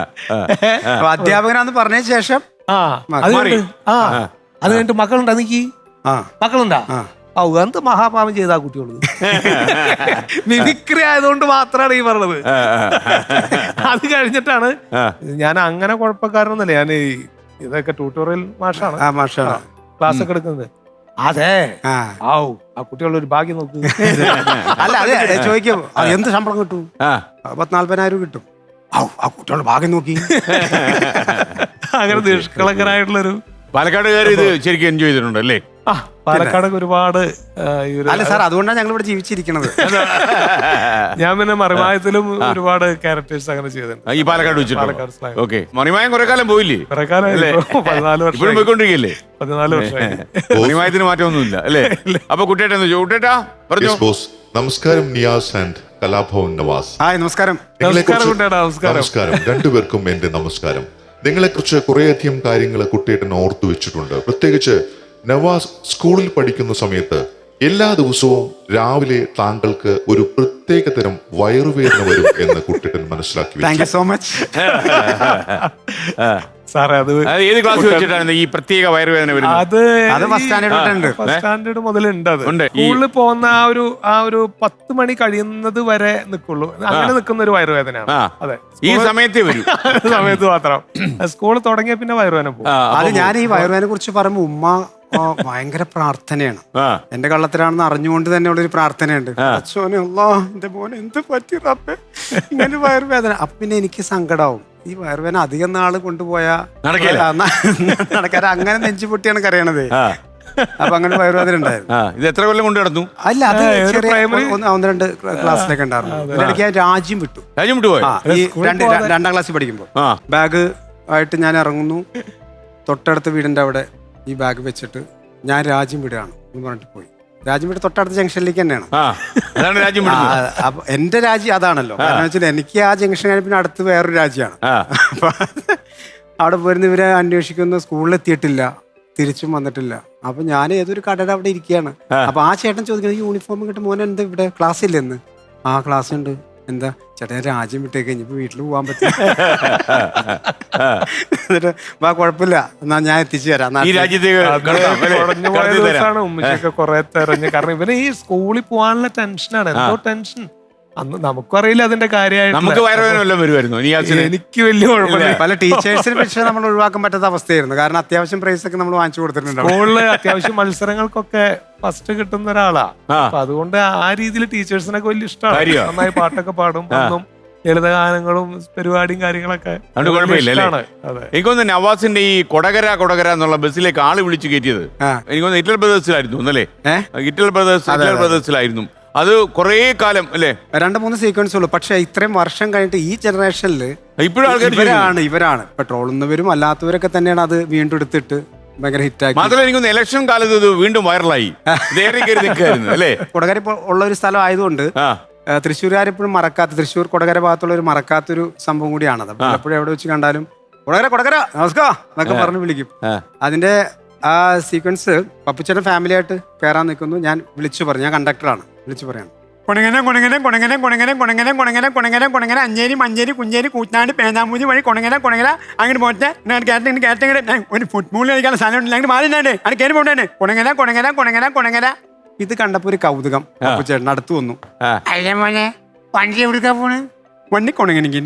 അധ്യാപകനാന്ന് പറഞ്ഞ ശേഷം അത് കഴിഞ്ഞിട്ട് മക്കളുണ്ടാ? നീക്ക് മക്കളുണ്ടാ? എന്ത് മഹാപാപം ചെയ്താ കുട്ടികള്. മിമിക്രി ആയതുകൊണ്ട് മാത്രമാണ് ഈ പറഞ്ഞത്. അത് കഴിഞ്ഞിട്ടാണ് ഞാൻ അങ്ങനെ കുഴപ്പക്കാരനൊന്നല്ല, ഞാൻ ഇതൊക്കെ ട്യൂട്ടോറിയൽ മാഷാണ് ക്ലാസ് ഒക്കെ എടുക്കുന്നത്. അതെ ആ കുട്ടികളുടെ ഒരു ഭാഗ്യം നോക്ക്. അല്ല അതെ ചോദിക്കും, എന്ത് ശമ്പളം കിട്ടും? 40,000 കിട്ടും. ആ കുട്ടികളുടെ ഭാഗ്യം നോക്കി. അങ്ങനെ നിഷ്കളങ്കരായിട്ടുള്ളൊരു പാലക്കാടുകാർ ഇത് ശരിക്കും എൻജോയ് ചെയ്തിട്ടുണ്ട് അല്ലേ? പാലക്കാട് ഒരുപാട്. അല്ല സാർ, അതുകൊണ്ടാണ് ഞങ്ങൾ ഇവിടെ ജീവിച്ചിരിക്കുന്നത്. ഞാൻ പിന്നെ മറിമായത്തിലും ഒരുപാട് ക്യാരക്ടേഴ്സ് അങ്ങനെ ചെയ്തിട്ടുണ്ട് ഈ പാലക്കാട് വെച്ചിട്ട്. ഓക്കെ, മറിമായം കുറെ കാലം പോയില്ലേ? കുറെ കാലം 14 വർഷം പോയിക്കൊണ്ടിരിക്കല്ലേ? 14 വർഷമായി. മറിമായത്തിന് മാറ്റമൊന്നുമില്ല അല്ലേ? അപ്പൊ കുട്ടേട്ടാ പറഞ്ഞു. നമസ്കാരം നിയാസ് ആൻഡ് കലാഭവൻ നവാസ്. നമസ്കാരം. നമസ്കാരം രണ്ടുപേർക്കും എന്റെ നമസ്കാരം. നിങ്ങളെക്കുറിച്ച് കുറേയധികം കാര്യങ്ങൾ കുട്ടിയേട്ടൻ ഓർത്തു വെച്ചിട്ടുണ്ട്. പ്രത്യേകിച്ച് നവാസ് സ്കൂളിൽ പഠിക്കുന്ന സമയത്ത് എല്ലാ ദിവസവും രാവിലെ താങ്കൾക്ക് ഒരു പ്രത്യേക തരം വയറുവേദന വരും എന്ന് കുട്ടിയേട്ടൻ മനസ്സിലാക്കി. താങ്ക് യു സോ മച്ച് സാറേ. അത് ഏത് ക്ലാസ് വെച്ചിട്ടാണ് ഈ പ്രത്യേക വയറുവേദന വരുന്നത്? അത് ഫസ്റ്റ് സ്റ്റാൻഡേർഡ് മുതലുണ്ട്. അത് സ്കൂളിൽ പോകുന്ന ആ ഒരു 10 മണി കഴിയുന്നത് വരെ നിൽക്കുള്ളൂ. അങ്ങനെ നിൽക്കുന്ന ഒരു വയറുവേദനയാണ്. അതെ, ഈ സമയത്തേ വരും. സമയത്ത് മാത്രം. സ്കൂൾ തുടങ്ങിയ പിന്നെ വയറുവേദന പോകും. അത് ഞാൻ ഈ വയറുവേദനെ കുറിച്ച് പറയുമ്പോ ഉമ്മ ഭയങ്കര പ്രാർത്ഥനയാണ്. എന്റെ കള്ളത്തിലാണെന്ന് അറിഞ്ഞുകൊണ്ട് തന്നെ ഉള്ളൊരു പ്രാർത്ഥനയുണ്ട്. എന്റെ മോനെ എന്ത് പറ്റി റബ്ബേ, ഇങ്ങനെ വയറുവേദന. അപ്പൊ പിന്നെ എനിക്ക് സങ്കടാവും. ഈ വയറുവേദന അധികം നാള് കൊണ്ടുപോയാ നടക്കാറ്. അങ്ങനെ നെഞ്ചു പൊട്ടിയാണ് കരയണത്. അപ്പൊ അങ്ങനെ വയറുവേദന ഉണ്ടായിരുന്നു. ഇത് എത്ര കൊല്ലം കൊണ്ട് നടന്നു? അല്ല, അത് ചെറിയ 1-2 ക്ലാസ്സിലൊക്കെ ഉണ്ടായിരുന്നു. ഇതിനിടയ്ക്ക് ഞാൻ രാജ്യം വിട്ടു. ഈ 2ാം ക്ലാസ്സിൽ പഠിക്കുമ്പോ ബാഗ് ആയിട്ട് ഞാൻ ഇറങ്ങുന്നു. തൊട്ടടുത്ത വീടിന്റെ അവിടെ ഈ ബാഗ് വെച്ചിട്ട് ഞാൻ രാജ്യം വിടുകയാണ് എന്ന് പറഞ്ഞിട്ട് പോയി. രാജ്യം വിട്ട് തൊട്ടടുത്ത ജംഗ്ഷനിലേക്ക് തന്നെയാണ്. അപ്പൊ എന്റെ രാജ്യം അതാണല്ലോ. കാരണം വെച്ചാൽ എനിക്ക് ആ ജംഗ്ഷൻ കഴിഞ്ഞ പിന്നെ അടുത്ത് വേറൊരു രാജ്യമാണ്. അപ്പൊ അവിടെ പോയിരുന്ന് ഇവരെ അന്വേഷിക്കുന്നു, സ്കൂളിലെത്തിയിട്ടില്ല, തിരിച്ചും വന്നിട്ടില്ല. അപ്പൊ ഞാൻ ഏതൊരു കടയുടെ അവിടെ ഇരിക്കുകയാണ്. അപ്പൊ ആ ചേട്ടൻ ചോദിക്കുന്നത് യൂണിഫോം കിട്ടും മോനെ എന്താ ഇവിടെ ക്ലാസ് ഇല്ലെന്ന്. ആ ക്ലാസ് ഉണ്ട്. എന്താ ചേട്ടാ രാജ്യം വിട്ടേക്ക് ഇനിയിപ്പോ വീട്ടിൽ പോകാൻ പറ്റും. എന്നിട്ട് വാ കുഴപ്പമില്ല എന്നാ ഞാൻ എത്തിച്ചു തരാം ഈ രാജ്യത്തേക്ക് കുറഞ്ഞു പോയ ദിവസമാണ് ഉമ്മച്ചൊക്കെ കുറെ തെരഞ്ഞ്. കാരണം ഇവന് ഈ സ്കൂളിൽ പോകാനുള്ള ടെൻഷനാണ്, എന്തോ ടെൻഷൻ. അന്ന് നമുക്കും അറിയില്ല അതിന്റെ കാര്യമായിട്ട്. നമുക്ക് വയറുവേദന വരുമായിരുന്നു. എനിക്ക് വലിയ കുഴപ്പമില്ല. പല ടീച്ചേഴ്സിനെ പക്ഷേ നമ്മൾ ഒഴിവാക്കാൻ പറ്റാത്ത അവസ്ഥയായിരുന്നു. കാരണം അത്യാവശ്യം പ്രൈസ് ഒക്കെ നമ്മൾ വാങ്ങിച്ചു കൊടുത്തിട്ടുണ്ട്. സ്കൂളില് അത്യാവശ്യം മത്സരങ്ങൾക്കൊക്കെ ഫസ്റ്റ് കിട്ടുന്ന ഒരാളാ. അപ്പൊ അതുകൊണ്ട് ആ രീതിയിൽ ടീച്ചേഴ്സിനൊക്കെ വലിയ ഇഷ്ടമാണ്. നന്നായി പാട്ടൊക്കെ പാടും, ഒന്നും ലളിതഗാനങ്ങളും പരിപാടിയും കാര്യങ്ങളൊക്കെ ഇഷ്ടമാണ്. അതെ, എനിക്കൊന്ന് നവാസിന്റെ ഈ കൊടകര എന്നുള്ള ബസ്സിലേക്ക് ആള് വിളിച്ചു കയറ്റിയത് എനിക്കൊന്ന് ഇറ്റൽ ബ്രദേഴ്സിലായിരുന്നു അല്ലേ? ഇറ്റൽ ബ്രദേഴ്സിലായിരുന്നു. അത് കുറേ കാലം അല്ലേ? 2-3 സീക്വൻസ് ഉള്ളൂ. പക്ഷെ ഇത്രയും വർഷം കഴിഞ്ഞിട്ട് ഈ ജനറേഷനിൽ ഇപ്പോഴും ഇവരാണ് ഇപ്പൊ ട്രോളുന്നവരും അല്ലാത്തവരൊക്കെ തന്നെയാണ് അത് വീണ്ടും എടുത്തിട്ട് ഭയങ്കര ഹിറ്റാക്കി. മാത്രമല്ല എനിക്കൊന്ന് ഇലക്ഷൻ കാലത്ത് ഇത് വീണ്ടും വൈറലായി അല്ലേ? കൊടകര ഇപ്പോൾ ഉള്ള ഒരു സ്ഥലം ആയതുകൊണ്ട് തൃശ്ശൂരുകാരെപ്പോഴും തൃശ്ശൂർ കൊടകര ഭാഗത്തുള്ള ഒരു മറക്കാത്തൊരു സംഭവം കൂടിയാണത്. എപ്പോഴും എവിടെ വെച്ച് കണ്ടാലും കൊടകര നമസ്കാരം എന്നൊക്കെ പറഞ്ഞ് വിളിക്കും. അതിന്റെ ആ സീക്വൻസ് പപ്പുച്ചേട്ടൻ ഫാമിലി ആയിട്ട് കയറാൻ നിൽക്കുന്നു. ഞാൻ വിളിച്ചു പറഞ്ഞു, ഞാൻ കണ്ടക്ടറാണ്, വിളിച്ചു പറയാണ് കൊണങ്ങനെ അഞ്ചേരി കുഞ്ചേരി കൂറ്റാണ്ട് പേനാമൂതി വഴി കൊണങ്ങനെ അങ്ങോട്ട് പോട്ടെ ഒരു ഫുട്ബോൾ കളിക്കാൻ സ്ഥലം ഉണ്ടെങ്കിൽ മാറിണ്ടാണ്ടേ അത് കയറി പോണ്ടേ കൊണങ്ങനെ. ഇത് കണ്ടപ്പോ ഒരു കൗതുകം പപ്പുച്ചേട്ടൻ അടുത്ത് വന്നു. അല്ല മോനെ വണ്ടി എവിടുക്കാ പോണ്? വണ്ടി കൊണങ്ങനിക്ക്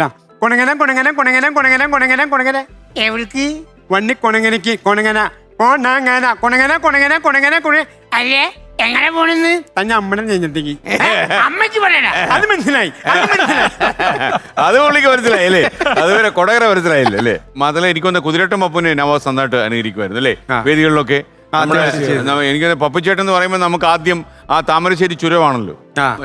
എവിടേക്ക്? വണ്ടി കൊണങ്ങനിക്ക് അല്ലേ എങ്ങനെ പോണെന്ന് തന്നെ അമ്മനെ കഴിഞ്ഞിട്ടേക്ക് അമ്മക്ക് പറയണ അത് മനസ്സിലായി. അത് പുള്ളിക്ക് മനസ്സിലായി അല്ലേ? അതുവരെ കൊടകര മനസ്സിലായില്ലേ അല്ലേ? മാത്രമല്ല എനിക്കൊന്ന് കുതിരട്ടം പപ്പുനെ നവാസ് നന്നായിട്ട് അനുകരിക്കുമായിരുന്നു അല്ലേ വേദികളിലൊക്കെ. എനിക്ക് പപ്പുച്ചേട്ടൻ എന്ന് പറയുമ്പോൾ നമുക്ക് ആദ്യം ആ താമരശ്ശേരി ചുരമാണല്ലോ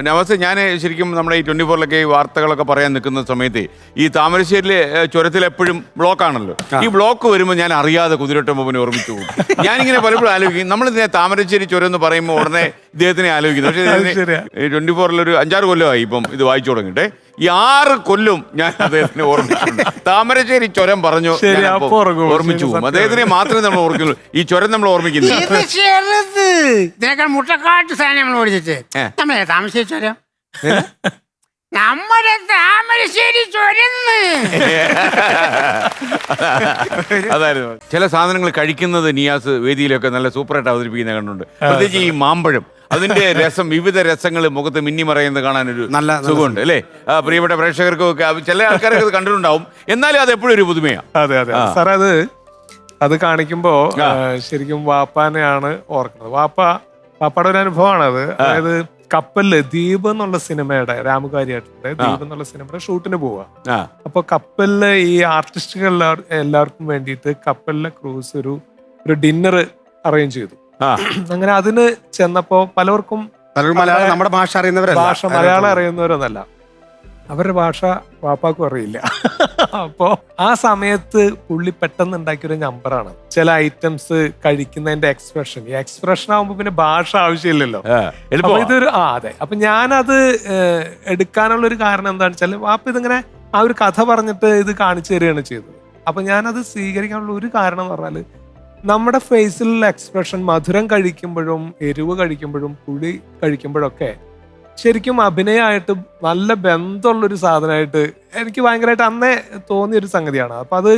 നവാസ്. ഞാൻ ശരിക്കും നമ്മുടെ ഈ 24-ലൊക്കെ ഈ വാർത്തകളൊക്കെ പറയാൻ നിൽക്കുന്ന സമയത്ത് ഈ താമരശ്ശേരിയിലെ ചുരത്തിൽ എപ്പോഴും ബ്ലോക്ക് ആണല്ലോ. ഈ ബ്ലോക്ക് വരുമ്പോൾ ഞാൻ അറിയാതെ കുതിരട്ടം പപ്പനെ ഓർമ്മിച്ചു പോകും. ഞാനിങ്ങനെ പലപ്പോഴും ആലോചിക്കും, നമ്മളിതിനെ താമരശ്ശേരി ചുരം എന്ന് പറയുമ്പോൾ ഉടനെ ഇദ്ദേഹത്തിനെ ആലോചിക്കുന്നു. പക്ഷേ 24-ലൊരു 5-6 കൊല്ലമായി ഇപ്പം ഇത് വായിച്ചു തുടങ്ങിട്ടെ. ഈ 6 കൊല്ലം ഞാൻ അദ്ദേഹത്തിനെ ഓർമ്മിച്ചിട്ടുണ്ട്. താമരശ്ശേരി ചുരം പറഞ്ഞു ഓർമ്മിച്ചു പോകും. അദ്ദേഹത്തിനെ മാത്രമേ നമ്മൾ ഓർക്കുന്നുള്ളൂ, ഈ ചുരം നമ്മൾ ഓർമ്മിക്കുന്നില്ല. ഇതിനേക്കാൾ മുട്ടക്കാട്ട് സാധനം നമ്മൾ ഓടിച്ചിട്ട് നമ്മളെ താമരശ്ശേരി ചുരം, നമ്മുടെ താമരശ്ശേരി ചുരന്ന്. അതായിരുന്നു ചില സാധനങ്ങൾ കഴിക്കുന്നത് നിയാസ് വേദിയിലൊക്കെ നല്ല സൂപ്പറായിട്ട് അവതരിപ്പിക്കുന്ന കണ്ടുണ്ട്. പ്രത്യേകിച്ച് ഈ മാമ്പഴം, അതിന്റെ രസം, വിവിധ രസങ്ങൾ മുഖത്ത് മിന്നിമറയുന്നത് കാണാനൊരു നല്ല സുഖമുണ്ട് അല്ലേ? പ്രിയപ്പെട്ട പ്രേക്ഷകർക്കൊക്കെ ചില ആൾക്കാരൊക്കെ അത് കണ്ടിട്ടുണ്ടാവും, എന്നാലും അത് എപ്പോഴും ഒരു പുതുമയാണ്. അതെ സാർ, അത് കാണിക്കുമ്പോ ശരിക്കും വാപ്പാനെയാണ് ഓർക്കുന്നത്. വാപ്പയുടെ ഒരു അനുഭവമാണത്. അതായത് കപ്പലില് ദ്വീപ് എന്നുള്ള സിനിമയുടെ രാമുകാരിയായിട്ടുണ്ട് ദ്വീപ് എന്നുള്ള സിനിമയുടെ ഷൂട്ടിന് പോവാ. അപ്പൊ കപ്പലില് ഈ ആർട്ടിസ്റ്റുകൾ എല്ലാവർക്കും വേണ്ടിയിട്ട് കപ്പലിലെ ക്രൂസ് ഒരു ഡിന്നർ അറേഞ്ച് ചെയ്തു. അങ്ങനെ അതിന് ചെന്നപ്പോ പലർക്കും നമ്മുടെ ഭാഷ മലയാളം അറിയുന്നവരൊന്നല്ല, അവരുടെ ഭാഷ വാപ്പാക്കും അറിയില്ല. അപ്പോ ആ സമയത്ത് പുള്ളി പെട്ടെന്ന് ഉണ്ടാക്കിയൊരു നമ്പറാണ് ചില ഐറ്റംസ് കഴിക്കുന്നതിന്റെ എക്സ്പ്രഷൻ. ഈ എക്സ്പ്രഷൻ ആവുമ്പോ പിന്നെ ഭാഷ ആവശ്യമില്ലല്ലോ. ഇതൊരു അതെ. അപ്പൊ ഞാനത് എടുക്കാനുള്ള ഒരു കാരണം എന്താണെന്ന് വെച്ചാൽ വാപ്പ ഇതിങ്ങനെ ആ ഒരു കഥ പറഞ്ഞിട്ട് ഇത് കാണിച്ചു തരികയാണ് ചെയ്തത്. അപ്പൊ ഞാനത് സ്വീകരിക്കാനുള്ള ഒരു കാരണം എന്ന് പറഞ്ഞാല് നമ്മുടെ ഫേസിലുള്ള എക്സ്പ്രഷൻ മധുരം കഴിക്കുമ്പോഴും എരിവ് കഴിക്കുമ്പോഴും പുളി കഴിക്കുമ്പോഴൊക്കെ ശരിക്കും അഭിനയമായിട്ട് നല്ല ബന്ധമുള്ളൊരു സാധനമായിട്ട് എനിക്ക് ഭയങ്കരമായിട്ട് അന്നേ തോന്നിയൊരു സംഗതിയാണ്. അപ്പൊ അത്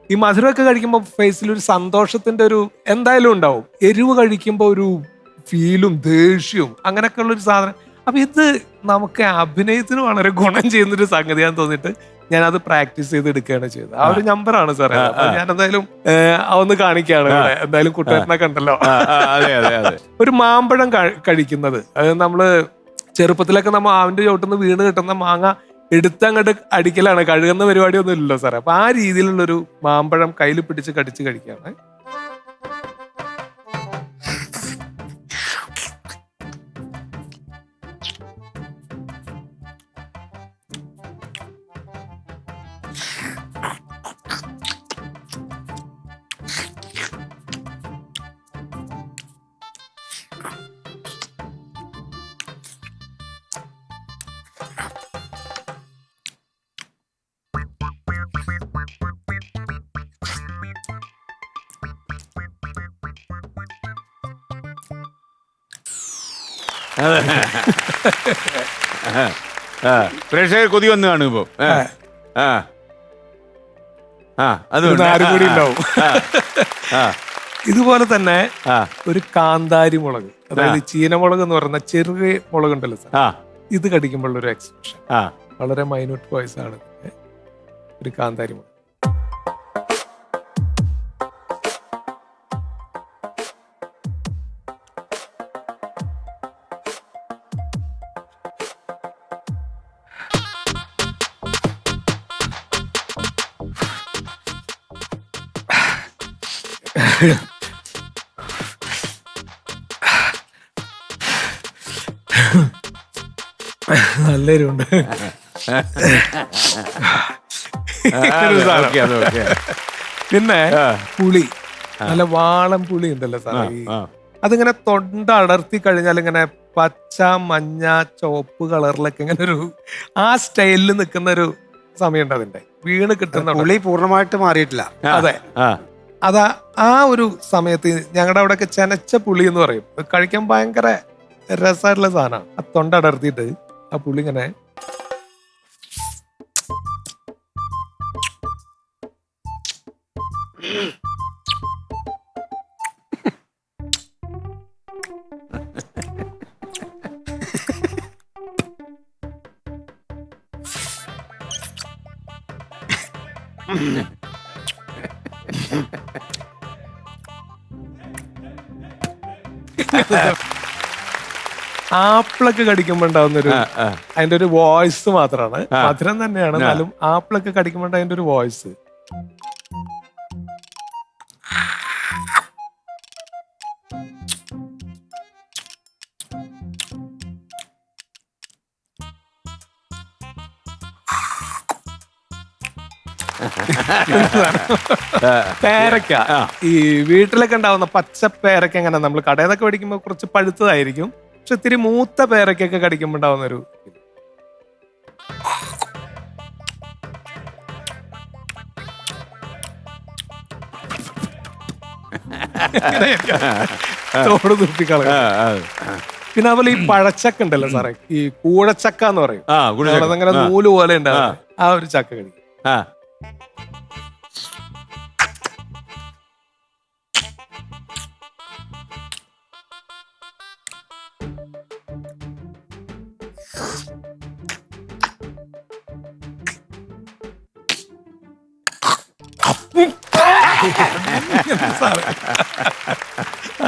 ഈ മധുരമൊക്കെ കഴിക്കുമ്പോൾ ഫേസിൽ ഒരു സന്തോഷത്തിന്റെ ഒരു എന്തായാലും ഉണ്ടാവും. എരിവ് കഴിക്കുമ്പോൾ ഒരു ഫീലും ദേഷ്യവും അങ്ങനെയൊക്കെ ഉള്ളൊരു സാധനം. അപ്പൊ ഇത് നമുക്ക് അഭിനയത്തിന് വളരെ ഗുണം ചെയ്യുന്നൊരു സംഗതിയാന്ന് തോന്നിയിട്ട് ഞാനത് പ്രാക്ടീസ് ചെയ്ത് എടുക്കുകയാണ് ചെയ്തത്. ആ ഒരു നമ്പറാണ് സാർ. ഞാൻ എന്തായാലും ഒന്ന് കാണിക്കുകയാണ്. എന്തായാലും കുട്ടേട്ടനെ കണ്ടല്ലോ. ഒരു മാമ്പഴം കഴിക്കുന്നത്, അത് നമ്മള് ചെറുപ്പത്തിലൊക്കെ നമ്മൾ ആവിന്റെ ചോട്ടുന്ന് വീണ് കിട്ടുന്ന മാങ്ങ എടുത്തങ്ങോട്ട് അടിക്കലാണ്, കഴുകുന്ന പരിപാടിയൊന്നും ഇല്ലല്ലോ സാറേ. അപ്പൊ ആ രീതിയിലുള്ളൊരു മാമ്പഴം കയ്യിൽ പിടിച്ച് കടിച്ച് കഴിക്കുകയാണ്. പ്രേക്ഷകർ കൊതി വന്ന് കാണും ഇപ്പൊ. അതുകൊണ്ട് ആരും കൂടി ഉണ്ടാവും. ഇതുപോലെ തന്നെ ഒരു കാന്താരി മുളക്, അതായത് ചീനമുളക് എന്ന് പറയുന്ന ചെറിയ മുളക് ഉണ്ടല്ലോ സാർ, ഇത് കടിക്കുമ്പോഴുള്ള ഒരു എക്സ്പ്രഷൻ വളരെ മൈന്യൂട്ട് വോയിസ് ആണ് ഇതിന്റെ. ഒരു കാന്താരി മുളക്. നല്ല എരിവുണ്ട്. പിന്നെ പുളി, നല്ല വാളം പുളി ഉണ്ടല്ലോ സാറേ, അതിങ്ങനെ തൊണ്ട അടർത്തി കഴിഞ്ഞാൽ ഇങ്ങനെ പച്ച, മഞ്ഞ, ചുവപ്പ് കളറിലൊക്കെ ഇങ്ങനെ ഒരു ആ സ്റ്റൈലിൽ നിൽക്കുന്ന ഒരു സമയമുണ്ട് അതിന്റെ. വീണ് കിട്ടുന്ന പുളി പൂർണ്ണമായിട്ട് മാറിയിട്ടില്ല. അതെ, അതാ ആ ഒരു സമയത്ത് ഞങ്ങളുടെ അവിടെയൊക്കെ ചെനച്ച പുളി എന്ന് പറയും. കഴിക്കാൻ ഭയങ്കര രസമായിട്ടുള്ള സാധനമാണ്. ആ തൊണ്ട അടർത്തിയിട്ട് ആ പുളി ഇങ്ങനെ ആപ്പിളൊക്കെ കടിക്കുമ്പോ ഉണ്ടാവുന്നൊരു അതിന്റെ ഒരു വോയിസ് മാത്രമാണ്. മധുരം തന്നെയാണ്, എന്നാലും ആപ്പിളൊക്കെ കടിക്കുമ്പോ അതിന്റെ ഒരു വോയിസ്. പേരക്ക, ഈ വീട്ടിലൊക്കെ ഉണ്ടാവുന്ന പച്ച പേരക്ക, എങ്ങനെ നമ്മൾ കടയിൽ നിന്നൊക്കെ മേടിക്കുമ്പോൾ കുറച്ച് പഴുത്തതായിരിക്കും, പക്ഷെ ഇത്തിരി മൂത്ത പേരക്കൊക്കെ കടിക്കുമ്പോൾ ഉണ്ടാവുന്ന ഒരു തോട് തുപ്പിക്കളയും. പിന്നെ അതുപോലെ ഈ പഴച്ചക്ക ഉണ്ടല്ലോ സാറേ, ഈ കൂഴച്ചക്ക എന്ന് പറയും, അതങ്ങനെ നൂല് പോലെ ഉണ്ടാവും. ആ ഒരു ചക്ക കടിക്കും.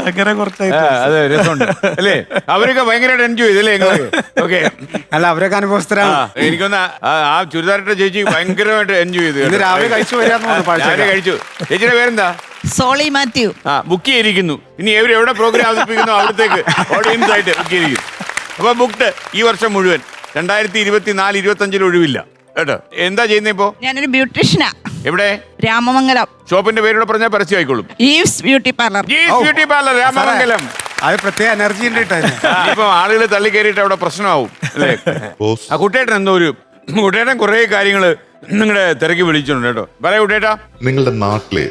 അങ്ങനെ കുറച്ചായിട്ട് അതെ, രസമുണ്ട് അല്ലേ? അവരൊക്കെ ഭയങ്കരമായിട്ട് എൻജോയ് ചെയ്തല്ലേ? ഓക്കെ, അല്ല, അവരൊക്കെ അനുഭവസ്ഥരാണ്. എനിക്കൊന്ന് ആ ചുരിദാറിട്ട ചേച്ചി ഭയങ്കരമായിട്ട് എൻജോയ് ചെയ്തു. ഇന്ന് രാവിലെ കഴിച്ചു രാവിലെ കഴിച്ചു. ചേച്ചിയുടെ പേരെന്താ? സോളി മാത്യു. ബുക്ക് ചെയ്തിരിക്കുന്നു. ഇനി എവിടെ പ്രോഗ്രാം അവതരിപ്പിക്കുന്നു അവിടത്തേക്ക് ഓഡിയൻസ് ആയിട്ട് ബുക്ക് ചെയ്തിരിക്കുന്നു. അപ്പൊ ബുക്ക്ഡ് ഈ വർഷം മുഴുവൻ. 2024-25 ഒഴിവില്ല കേട്ടോ. എന്താ ചെയ്യുന്നത് ഇപ്പോ? ഞാനൊരു ബ്യൂട്ടീഷ്യനാ. എവിടെ? രാമമംഗലം. ഷോപ്പിന്റെ പേരോടെ പറഞ്ഞാൽ പരസ്യം ആയിക്കോളും. Eaves beauty parlour. Beauty parlour Ramamangalam. അത് പ്രത്യേക എനർജി ഉണ്ട്. ഇപ്പൊ ആളുകൾ തള്ളി കയറിയിട്ട് അവിടെ പ്രശ്നമാവും അല്ലേ? ആ കുട്ടേട്ടൻ എന്തോ ഒരു കുട്ടേട്ടൻ കുറെ കാര്യങ്ങള് നിങ്ങളുടെ തിരക്കി വിളിച്ചിട്ടുണ്ട് കേട്ടോ. പറയാ കുട്ടേട്ടാ. നിങ്ങളുടെ നാട്ടിലെ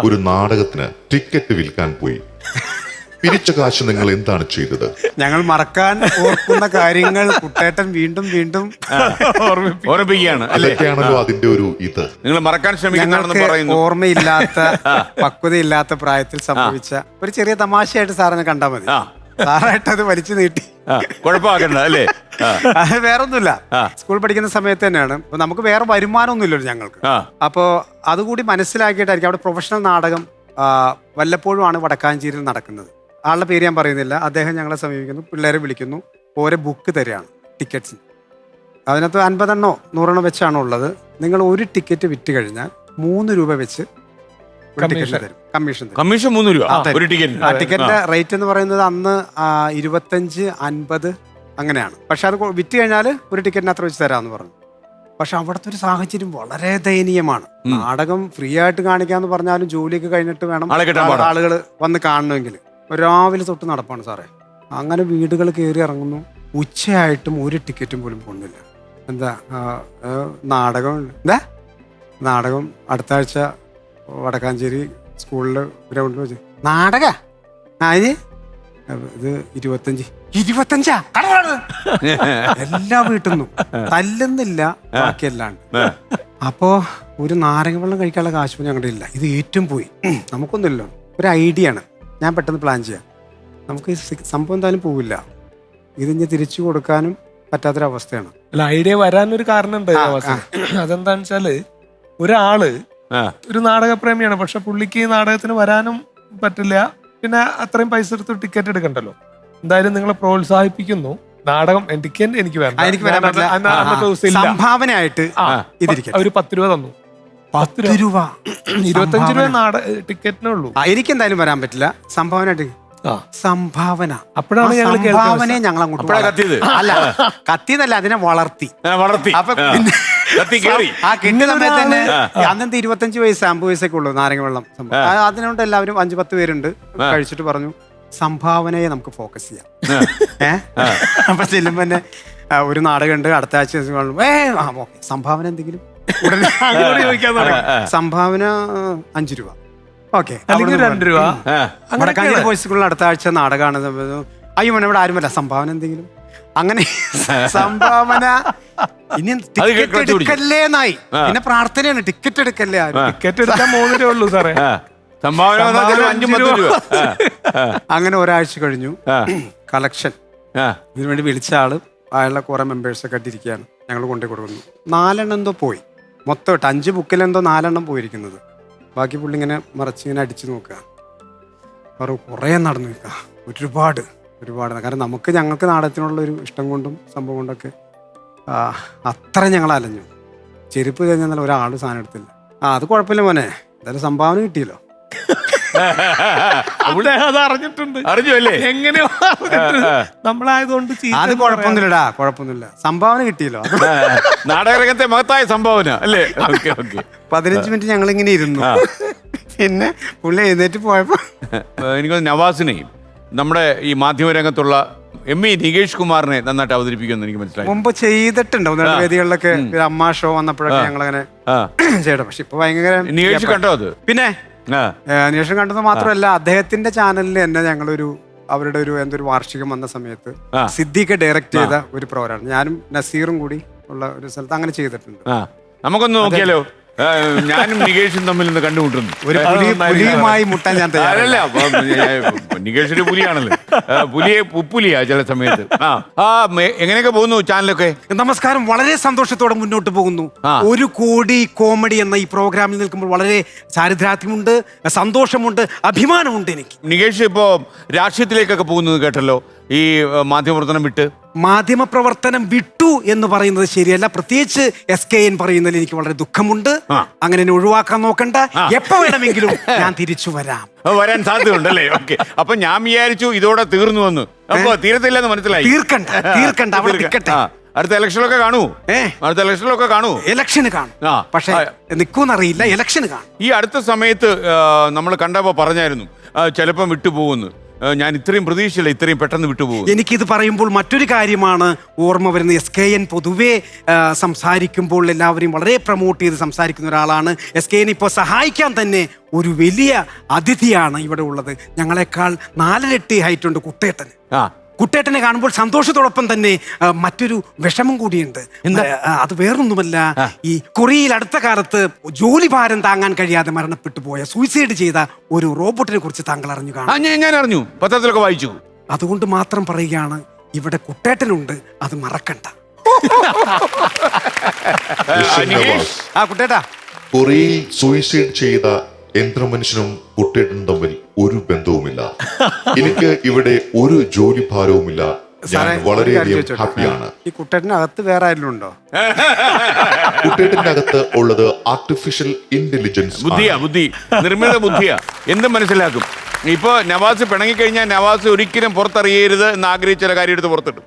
ഒരു നാടകത്തിന് ടിക്കറ്റ് വിൽക്കാൻ പോയി. പിരിച്ച കാശ് നിങ്ങൾ എന്താണ് ചെയ്തത്? ഞങ്ങൾ മറക്കാൻ ഓർക്കുന്ന കാര്യങ്ങൾ കുട്ടേട്ടൻ വീണ്ടും വീണ്ടും ഓർമ്മിപ്പിക്കുകയാണ്. അതൊക്കെയാണല്ലോ അതിന്റെ ഒരു ഇത്. നിങ്ങൾ മറക്കാൻ ശ്രമിക്കുന്നതാണെന്ന് ഞങ്ങൾക്ക് പറയുന്നു. ഓർമ്മയില്ലാത്ത, പക്വതയില്ലാത്ത പ്രായത്തിൽ സംഭവിച്ച ഒരു ചെറിയ തമാശയായിട്ട് സാറിന് കണ്ടാൽ മതി. സാറായിട്ട് അത് വലിച്ചു നീട്ടി കുഴപ്പമാക്കണ്ട അല്ലേ? അത് വേറൊന്നുമില്ല. സ്കൂൾ പഠിക്കുന്ന സമയത്ത് തന്നെയാണ്. അപ്പൊ നമുക്ക് വേറെ വരുമാനമൊന്നുമില്ലല്ലോ ഞങ്ങൾക്ക്. അപ്പോ അതുകൂടി മനസ്സിലാക്കിയിട്ടായിരിക്കും അവിടെ പ്രൊഫഷണൽ നാടകം വല്ലപ്പോഴുമാണ് വടക്കാഞ്ചേരിയിൽ നടക്കുന്നത്. ആളുടെ പേര് ഞാൻ പറയുന്നില്ല. അദ്ദേഹം ഞങ്ങളെ സമീപിക്കുന്നു, പിള്ളേരെ വിളിക്കുന്നു, ഓരോ ബുക്ക് തരികയാണ് ടിക്കറ്റ്സ്. അതിനകത്ത് 50 100 വെച്ചാണ് ഉള്ളത്. നിങ്ങൾ ഒരു ടിക്കറ്റ് വിറ്റ് കഴിഞ്ഞാൽ 3 രൂപ വെച്ച് ടിക്കറ്റ് തരും. കമ്മീഷൻ 3 രൂപ ഒരു ടിക്കറ്റ്. ആ ടിക്കറ്റിന്റെ റേറ്റ് എന്ന് പറയുന്നത് അന്ന് 25 50 അങ്ങനെയാണ്. പക്ഷെ അത് വിറ്റ് കഴിഞ്ഞാൽ ഒരു ടിക്കറ്റിന് അത്ര വെച്ച് തരാമെന്ന് പറഞ്ഞു. പക്ഷെ അവിടുത്തെ ഒരു സാഹചര്യം വളരെ ദയനീയമാണ്. നാടകം ഫ്രീ ആയിട്ട് കാണിക്കാന്ന് പറഞ്ഞാലും ജോലിയൊക്കെ കഴിഞ്ഞിട്ട് വേണം ആളുകൾ വന്ന് കാണണമെങ്കിൽ. രാവിലെ തൊട്ട് നടപ്പാണ് സാറേ. അങ്ങനെ വീടുകൾ കയറി ഇറങ്ങുന്നു. ഉച്ചയായിട്ടും ഒരു ടിക്കറ്റും പോലും പോകുന്നില്ല. എന്താ നാടകം അടുത്ത ആഴ്ച വടക്കാഞ്ചേരി സ്കൂളിൽ ഗ്രൗണ്ടിൽ വെച്ച് നാടക ഇത് 25 25 എല്ലാ വീട്ടിൽ നിന്നും തല്ലുന്നില്ല, ബാക്കിയല്ലാണ്ട്. അപ്പോ ഒരു നാരങ്ങ വെള്ളം കഴിക്കാനുള്ള കാശ് ഞങ്ങളുടെ ഇല്ല. ഇത് ഏറ്റവും പോയി, നമുക്കൊന്നുമില്ലല്ലോ. ഒരു ഐഡിയ ആണ്, ഞാൻ പെട്ടെന്ന് പ്ലാൻ ചെയ്യാം. നമുക്ക് ഈ സംഭവം എന്തായാലും പോവില്ല, ഇത് ഇനി തിരിച്ചു കൊടുക്കാനും പറ്റാത്തൊരവസ്ഥയാണ്. അല്ല, ഐഡിയ വരാനൊരു കാരണം ഉണ്ട്. അതെന്താന്ന് വെച്ചാല് ഒരാള് ഒരു നാടകപ്രേമിയാണ്, പക്ഷെ പുള്ളിക്ക് ഈ നാടകത്തിന് വരാനും പറ്റില്ല. പിന്നെ അത്രയും പൈസ എടുത്ത് ടിക്കറ്റ് എടുക്കണ്ടല്ലോ. എന്തായാലും നിങ്ങളെ പ്രോത്സാഹിപ്പിക്കുന്നു. നാടകം ടിക്കറ്റ് എനിക്ക് വേണ്ട, എനിക്ക് വരാൻ പറ്റില്ല. അന്നത്തെ ദിവസം ഇല്ല. സംഭാവനയായിട്ട് ഇതിരിക്കട്ടെ. ഒരു 10 രൂപ തന്നു. 10 രൂപ 25 രൂപ ടിക്കറ്റിനേ ഉള്ളൂ. എനിക്ക് എന്തായാലും വരാൻ പറ്റില്ല. സംഭാവനയായിട്ട് സംഭാവന. അപ്പോഴാണ് ഞങ്ങൾ സംഭാവനയെ ഞങ്ങൾ അങ്ങോട്ട് കത്തിയത് അല്ല, കത്തിയതല്ല, അതിനെ വളർത്തി. അപ്പൊ കത്തി കേറി. ആ കിട്ടിയ സമയത്ത് തന്നെ അന്നത്തെ 25 വയസ്സ് 50 വയസ്സൊക്കെ ഉള്ളൂ നാരങ്ങ വെള്ളം. അതിനോണ്ട് എല്ലാവരും 5-10 പേരുണ്ട്. കഴിച്ചിട്ട് പറഞ്ഞു സംഭാവനയെ നമുക്ക് ഫോക്കസ് ചെയ്യാം. അപ്പൊ ചെല്ലുമ്പോ തന്നെ ഒരു നാടകമുണ്ട്, അടുത്ത ആഴ്ച സംഭാവന എന്തെങ്കിലും ഉടനെ സംഭാവന 5 രൂപ. ഓക്കെ, 2 രൂപ. സ്കൂളിൽ അടുത്ത ആഴ്ച നാടകമാണ്. അയ്യോ മോനെ ഇവിടെ ആരുമല്ല, സംഭാവന എന്തെങ്കിലും. അങ്ങനെ സംഭാവന ഇനി ടിക്കറ്റ് എടുക്കല്ലേന്നായി. പിന്നെ പ്രാർത്ഥനയാണ്, ടിക്കറ്റ് എടുക്കല്ലേ. ടിക്കറ്റ് എടുക്കാൻ 3 രൂപ ഉള്ളൂ സാറേ. സംഭാവന 5-10 രൂപ. അങ്ങനെ ഒരാഴ്ച കഴിഞ്ഞു. കളക്ഷൻ ഇതിനുവേണ്ടി വിളിച്ച ആള് അയാളുടെ കുറെ മെമ്പേഴ്സൊക്കെ ഇരിക്കുകയാണ്. ഞങ്ങൾ കൊണ്ടു കൊടുക്കുന്നു. 4 എന്തോ പോയി, മൊത്തം 5 ബുക്കിലെന്തോ 4 പോയിരിക്കുന്നത്. ബാക്കി പുള്ളി ഇങ്ങനെ മറച്ചിങ്ങനെ അടിച്ചു നോക്കുക. കുറേ നടന്നു നിൽക്കുക, ഒരുപാട്. കാരണം ഞങ്ങൾക്ക് നാടകത്തിനുള്ള ഒരു ഇഷ്ടം കൊണ്ടും സംഭവം കൊണ്ടൊക്കെ അത്ര ഞങ്ങൾ അലഞ്ഞു. ചെരുപ്പ് കഴിഞ്ഞാൽ ഒരാൾ സാധനം എടുത്തില്ല. അത് കുഴപ്പമില്ല മോനെ, എന്തായാലും സംഭാവന കിട്ടിയല്ലോ. അത് അറിഞ്ഞിട്ടുണ്ട്. അറിഞ്ഞു അല്ലേ? എങ്ങനെയോ നമ്മളായതുകൊണ്ട് അത് കുഴപ്പമൊന്നുമില്ല, സംഭാവന കിട്ടിയല്ലോ. നാടകരംഗത്തെ മഹത്തായ സംഭാവന അല്ലേ? 15 മിനിറ്റ് ഞങ്ങൾ ഇങ്ങനെ ഇരുന്നു. പിന്നെ പുള്ളി എഴുന്നേറ്റ് പോയപ്പോ എനിക്ക് നവാസിനെയും നമ്മുടെ ഈ മാധ്യമരംഗത്തുള്ള എം.ഇ. നികേഷ് കുമാറിനെ നന്നായിട്ട് അവതരിപ്പിക്കുമെന്ന് എനിക്ക് മനസ്സിലായി. മുമ്പ് ചെയ്തിട്ടുണ്ട് 1-2 വേദികളിലൊക്കെ. അമ്മ ഷോ വന്നപ്പോഴൊക്കെ ഞങ്ങൾ അങ്ങനെ ചെയ്യണം. പക്ഷെ ഇപ്പൊ ഭയങ്കര നികേഷ് കണ്ടോ അത്? പിന്നെ നികേഷ് കണ്ടത് മാത്രമല്ല, അദ്ദേഹത്തിന്റെ ചാനലിൽ തന്നെ ഞങ്ങളൊരു അവരുടെ എന്തൊരു വാർഷികം വന്ന സമയത്ത് സിദ്ദിഖ് ഡയറക്ട് ചെയ്ത ഒരു പ്രോഗ്രാം ഞാനും നസീറും കൂടി ഉള്ള ഒരു സ്ഥലത്ത് അങ്ങനെ ചെയ്തിട്ടുണ്ട്. നമുക്കൊന്ന് നോക്കിയാലോ? ഞാനും നികേഷും തമ്മിൽ നിന്ന് കണ്ടുമുട്ടുന്നു. ഒരു പുലിയുമായി മുട്ടാൻ ഞാൻ തയ്യാറല്ല. നികേഷ് ഒരു പുലിയാണല്ലോ, പുലിയാ ചില സമയത്ത്. എങ്ങനെയൊക്കെ പോകുന്നു ചാനലൊക്കെ? നമസ്കാരം, വളരെ സന്തോഷത്തോടെ മുന്നോട്ട് പോകുന്നു. 1 കോടി കോമഡി എന്ന ഈ പ്രോഗ്രാമിൽ നിൽക്കുമ്പോൾ വളരെ ചാരിദ്രാത്യമുണ്ട്, സന്തോഷമുണ്ട്, അഭിമാനമുണ്ട് എനിക്ക്. നികേഷ് ഇപ്പോ രാഷ്ട്രീയത്തിലേക്കൊക്കെ പോകുന്നത് കേട്ടല്ലോ, ഈ മാധ്യമപ്രവർത്തനം വിട്ട്. മാധ്യമപ്രവർത്തനം വിട്ടു എന്ന് പറയുന്നത് ശരിയല്ല. പ്രത്യേകിച്ച് SKN പറയുന്നതിൽ എനിക്ക് വളരെ ദുഃഖമുണ്ട്. അങ്ങനെ എന്നെ ഒഴിവാക്കാൻ നോക്കണ്ട. എപ്പോ വേണമെങ്കിലും ഞാൻ തിരിച്ചു വരാൻ സാധ്യതയുണ്ടല്ലേ? ഓക്കെ, അപ്പൊ ഞാൻ വിചാരിച്ചു ഇതോടെ തീർന്നു വന്ന്. അപ്പൊ തീരത്തില്ലെന്ന് മനസ്സിലായി. തീർക്കണ്ട അവിടെ നിൽക്കട്ടെ. അടുത്ത ഇലക്ഷനിലൊക്കെ കാണൂ. അടുത്ത ഇലക്ഷനിലൊക്കെ കാണൂ. ഇലക്ഷന് കാണും, പക്ഷെ നിൽക്കൂന്നറിയില്ല. ഇലക്ഷന് കാണും. ഈ അടുത്ത സമയത്ത് നമ്മൾ കണ്ടപ്പോ പറഞ്ഞായിരുന്നു ചിലപ്പം വിട്ടുപോകുന്നു. ഞാൻ ഇത്രയും പ്രതീക്ഷയില്ല ഇത്രയും പെട്ടെന്ന് വിട്ടുപോകും. എനിക്കിത് പറയുമ്പോൾ മറ്റൊരു കാര്യമാണ് ഓർമ്മ വരുന്നത്. SKN പൊതുവെ സംസാരിക്കുമ്പോൾ എല്ലാവരെയും വളരെ പ്രൊമോട്ട് ചെയ്ത് സംസാരിക്കുന്ന ഒരാളാണ്. SKN ഇപ്പോൾ സഹായിക്കാൻ തന്നെ ഒരു വലിയ അതിഥിയാണ് ഇവിടെ ഉള്ളത്. ഞങ്ങളെക്കാൾ 4 ഇരട്ടി ഹൈറ്റ് ഉണ്ട് കുട്ടേട്ടന്. കുട്ടേട്ടനെ കാണുമ്പോൾ സന്തോഷത്തോടൊപ്പം തന്നെ മറ്റൊരു വിഷമം കൂടിയുണ്ട്. അത് വേറൊന്നുമല്ല, ഈ കൊറിയയിൽ അടുത്ത കാലത്ത് ജോലി ഭാരം താങ്ങാൻ കഴിയാതെ മരണപ്പെട്ടു പോയ, സൂയിസൈഡ് ചെയ്ത ഒരു റോബോട്ടിനെ കുറിച്ച് താങ്കൾ അറിഞ്ഞു കാണും? ഞാൻ അറിഞ്ഞു, പത്രത്തിലൊക്കെ വായിച്ചു. അതുകൊണ്ട് മാത്രം പറയുകയാണ്, ഇവിടെ കുട്ടേട്ടനുണ്ട്, അത് മറക്കണ്ട. കുട്ടേട്ടാ, കൊറിയയിൽ സൂയിസൈഡ് ചെയ്ത യന്ത്രമനുഷ്യനും കുട്ടേട്ടനും തമ്മിൽ ഒരു ബന്ധവുമില്ല. എനിക്ക് ഇവിടെ ഒരു ജോലി ഭാരവുമില്ല. ഞാൻ വളരെയധികം ഹാപ്പിയാണ്. ഈ കുട്ടേട്ടനകത്ത് വേറെ ആരെങ്കിലും ഉണ്ടോ? കുട്ടേട്ടന്റെ അകത്ത് ഉള്ളത് ആർട്ടിഫിഷ്യൽ ഇന്റലിജൻസ്, ബുദ്ധി, നിർമ്മിത ബുദ്ധിയാ. എന്തും മനസ്സിലാക്കും. ഇപ്പൊ നവാസ് പിണങ്ങിക്കഴിഞ്ഞാൽ നവാസ് ഒരിക്കലും പുറത്തറിയരുത് എന്ന് ആഗ്രഹിച്ച കാര്യം എടുത്ത് പുറത്തിട്ടു.